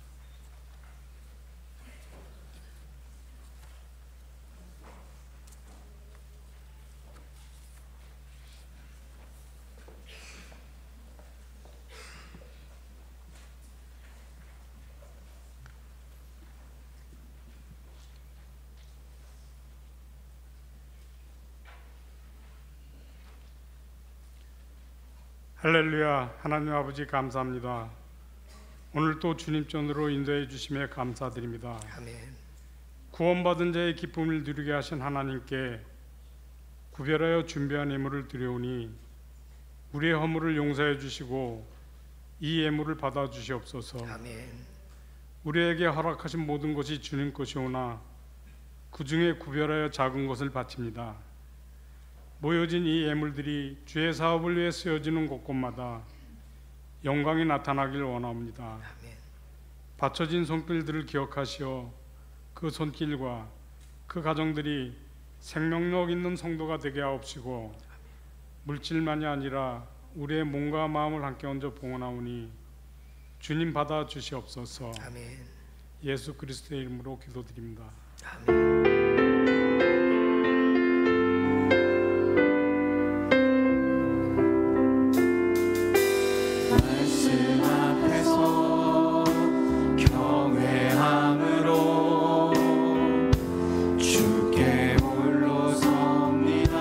할렐루야. 하나님 아버지 감사합니다. 오늘 또 주님 전으로 인도해 주심에 감사드립니다. 아멘. 구원받은 자의 기쁨을 누리게 하신 하나님께 구별하여 준비한 예물을 드려오니 우리의 허물을 용서해 주시고 이 예물을 받아 주시옵소서. 아멘. 우리에게 허락하신 모든 것이 주님 것이오나 그 중에 구별하여 작은 것을 바칩니다. 모여진 이 예물들이 주의 사업을 위해 쓰여지는 곳곳마다 영광이 나타나길 원합니다. 아멘. 바쳐진 손길들을 기억하시어 그 손길과 그 가정들이 생명력 있는 성도가 되게 하옵시고 물질만이 아니라 우리의 몸과 마음을 함께 얹어 봉헌하오니 주님 받아 주시옵소서. 아멘. 예수 그리스도의 이름으로 기도드립니다. 아멘. 말씀 앞에서 경외함으로 주께 홀로 섭니다.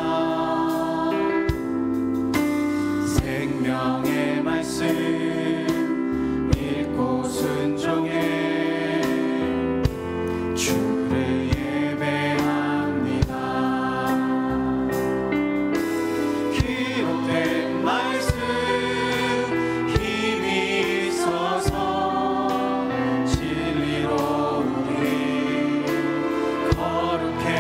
생명의 말씀 읽고 순종해 주를 예배합니다. 기록된 말씀 힘이 있어서 진리로 우리 거룩해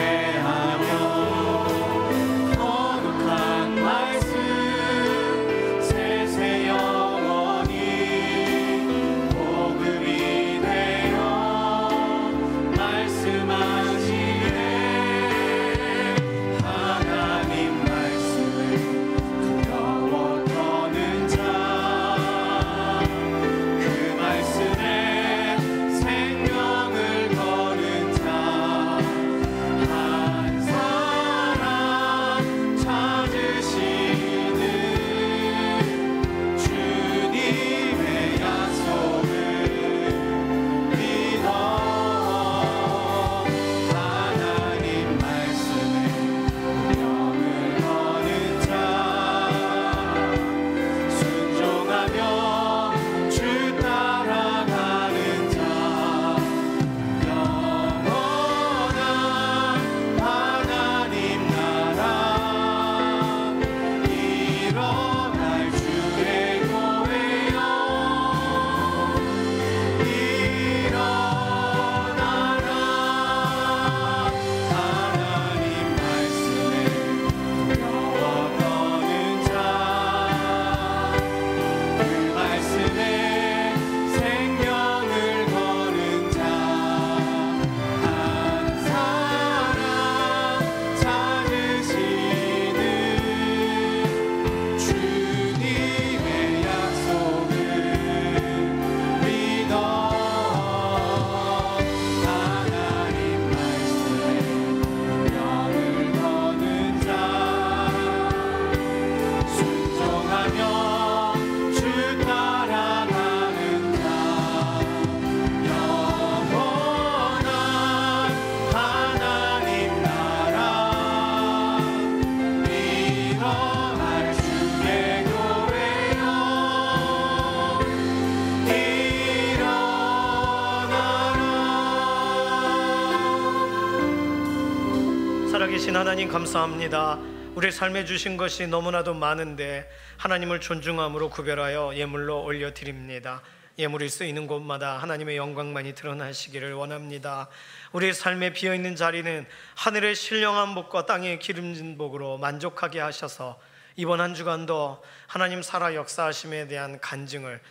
살아계신 하나님 감사합니다. 우리 삶에 주신 것이 너무나도 많은데 하나님을 존중함으로 구별하여 예물로 올려드립니다. 예물이 쓰이는 곳마다 하나님의 영광만이 드러나시기를 원합니다. 우리의 삶에 비어있는 자리는 하늘의 신령한 복과 땅의 기름진 복으로 만족하게 하셔서 이번 한 주간도 하나님 살아 역사하심에 대한 간증을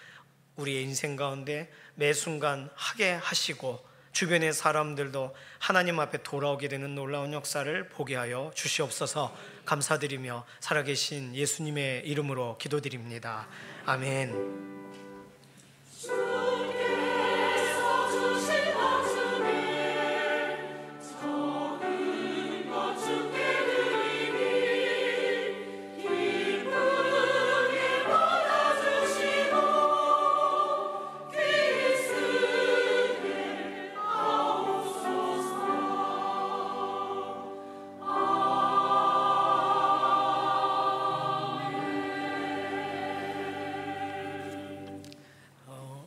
우리의 인생 가운데 매 순간 하게 하시고 주변의 사람들도 하나님 앞에 돌아오게 되는 놀라운 역사를 보게 하여 주시옵소서. 감사드리며 살아계신 예수님의 이름으로 기도드립니다. 아멘. 주께서 주신 말씀에 적은 것 주께 드리니 기쁘게 받아주시고 귀 쓰게 하옵소서.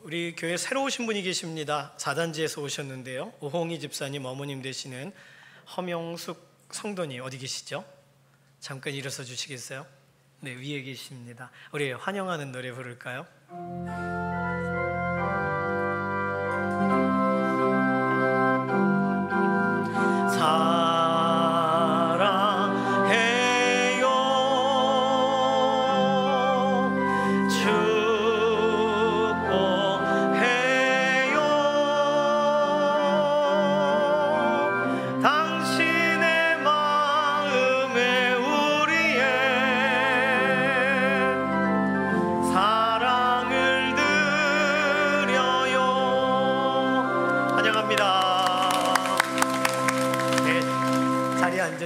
우리 교회 새로 오신 분이 계십니다. 사단지에서 오셨는데요. 오홍희 집사님 어머님 되시는 허명숙 성도님 어디 계시죠? 잠깐 일어서 주시겠어요? 네, 위에 계십니다. 우리 환영하는 노래 부를까요?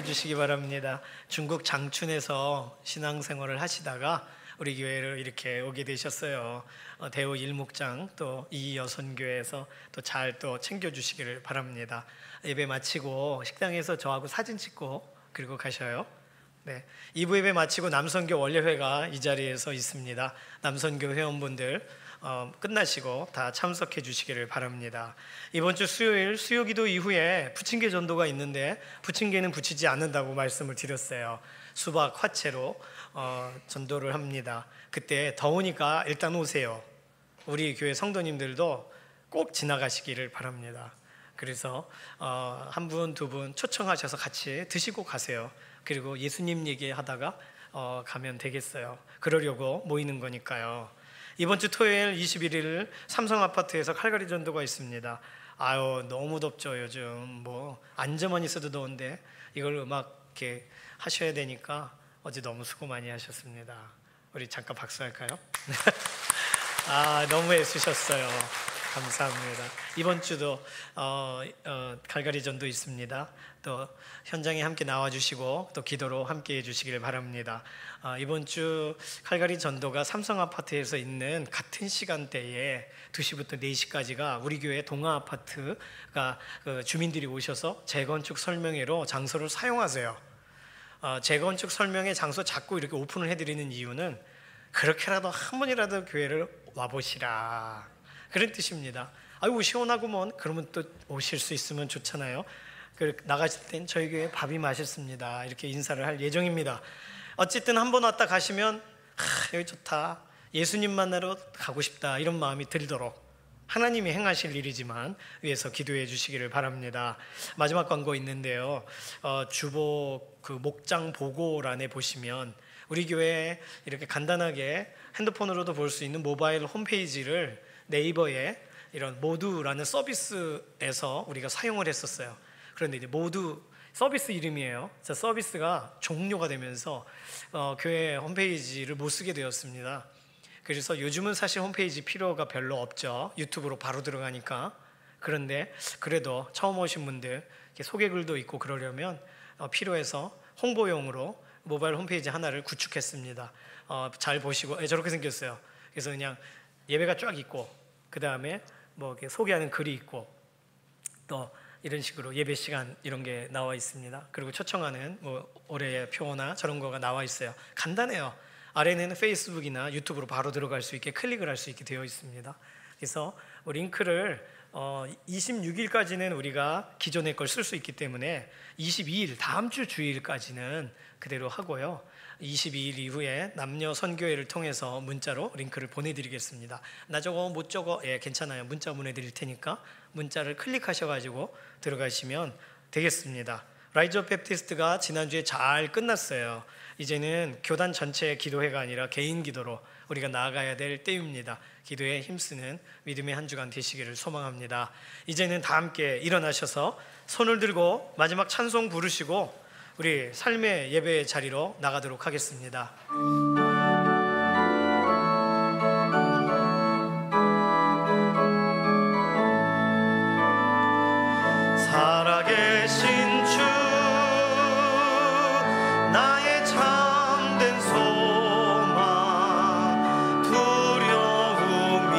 주시기 바랍니다. 중국 장춘에서 신앙생활을 하시다가 우리 교회를 이렇게 오게 되셨어요. 대우 일목장 또 이여선교회에서 또 잘 또 챙겨주시기를 바랍니다. 예배 마치고 식당에서 저하고 사진 찍고 그리고 가셔요. 네, 2부 예배 마치고 남선교 원례회가 이 자리에서 있습니다. 남선교 회원분들 끝나시고 다 참석해 주시기를 바랍니다. 이번 주 수요일 수요기도 이후에 부침개 전도가 있는데 부침개는 붙이지 않는다고 말씀을 드렸어요. 수박 화채로 전도를 합니다. 그때 더우니까 일단 오세요. 우리 교회 성도님들도 꼭 지나가시기를 바랍니다. 그래서 한 분, 두 분 초청하셔서 같이 드시고 가세요. 그리고 예수님 얘기하다가 가면 되겠어요. 그러려고 모이는 거니까요. 이번 주 토요일 21일 삼성아파트에서 칼갈이 전도가 있습니다. 아유, 너무 덥죠. 요즘 뭐 앉아만 있어도 더운데 이걸 음악 이렇게 하셔야 되니까 어제 너무 수고 많이 하셨습니다. 우리 잠깐 박수할까요? 아, 너무 애쓰셨어요. 감사합니다. 이번 주도 갈갈이 전도 있습니다. 또 현장에 함께 나와주시고 또 기도로 함께 해주시기를 바랍니다. 이번 주 칼갈이 전도가 삼성아파트에서 있는 같은 시간대에 2시부터 4시까지가 우리 교회 동아아파트가 주민들이 오셔서 재건축 설명회로 장소를 사용하세요. 재건축 설명회 장소 자꾸 이렇게 오픈을 해드리는 이유는 그렇게라도 한 번이라도 교회를 와보시라, 그런 뜻입니다. 아이고 시원하구먼, 그러면 또 오실 수 있으면 좋잖아요. 나가실 땐 저희 교회 밥이 맛있습니다, 이렇게 인사를 할 예정입니다. 어쨌든 한 번 왔다 가시면 여기 좋다, 예수님 만나러 가고 싶다, 이런 마음이 들도록 하나님이 행하실 일이지만 위해서 기도해 주시기를 바랍니다. 마지막 광고 있는데요. 주보 그 목장 보고란에 보시면 우리 교회 이렇게 간단하게 핸드폰으로도 볼 수 있는 모바일 홈페이지를 네이버에 이런 모두라는 서비스에서 우리가 사용을 했었어요. 그런데 이제 모두 서비스 이름이에요. 저 서비스가 종료가 되면서 교회 홈페이지를 못 쓰게 되었습니다. 그래서 요즘은 사실 홈페이지 필요가 별로 없죠. 유튜브로 바로 들어가니까. 그런데 그래도 처음 오신 분들 소개글도 있고 그러려면 필요해서 홍보용으로 모바일 홈페이지 하나를 구축했습니다. 잘 보시고, 저렇게 생겼어요. 그래서 그냥 예배가 쫙 있고 그 다음에 뭐 이렇게 소개하는 글이 있고 또 이런 식으로 예배 시간 이런 게 나와 있습니다. 그리고 초청하는 뭐 올해의 표나 저런 거가 나와 있어요. 간단해요. 아래는 페이스북이나 유튜브로 바로 들어갈 수 있게 클릭을 할 수 있게 되어 있습니다. 그래서 링크를 26일까지는 우리가 기존의 걸 쓸 수 있기 때문에 22일 다음 주 주일까지는 그대로 하고요. 22일 이후에 남녀 선교회를 통해서 문자로 링크를 보내드리겠습니다. 나 저거 못 저거 괜찮아요. 문자 보내드릴 테니까 문자를 클릭하셔가지고 들어가시면 되겠습니다. 라이즈 업 베프티스트가 지난주에 잘 끝났어요. 이제는 교단 전체의 기도회가 아니라 개인 기도로 우리가 나아가야 될 때입니다. 기도에 힘쓰는 믿음의 한 주간 되시기를 소망합니다. 이제는 다 함께 일어나셔서 손을 들고 마지막 찬송 부르시고 우리 삶의 예배의 자리로 나가도록 하겠습니다. 살아계신 주 나의 참된 소망 두려움이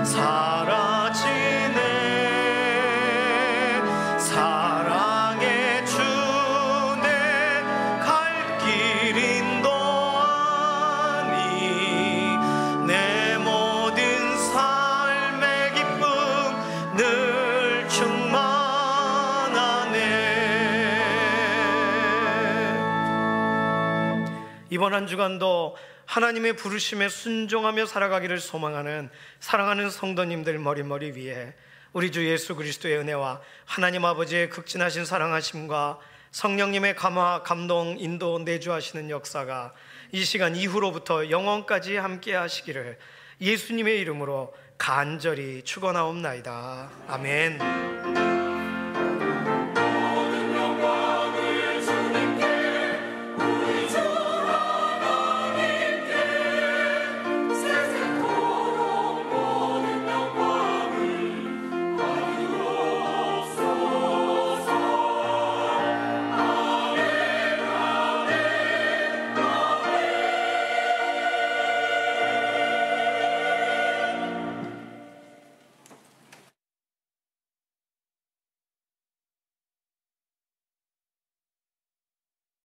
사라지네 사랑의 주 내 갈 길 인도하니 내 모든 삶의 기쁨 늘 충만하네. 이번 한 주간도 하나님의 부르심에 순종하며 살아가기를 소망하는 사랑하는 성도님들 머리머리 위에 우리 주 예수 그리스도의 은혜와 하나님 아버지의 극진하신 사랑하심과 성령님의 감화, 감동, 인도, 내주하시는 역사가 이 시간 이후로부터 영원까지 함께 하시기를 예수님의 이름으로 간절히 축원하옵나이다. 아멘.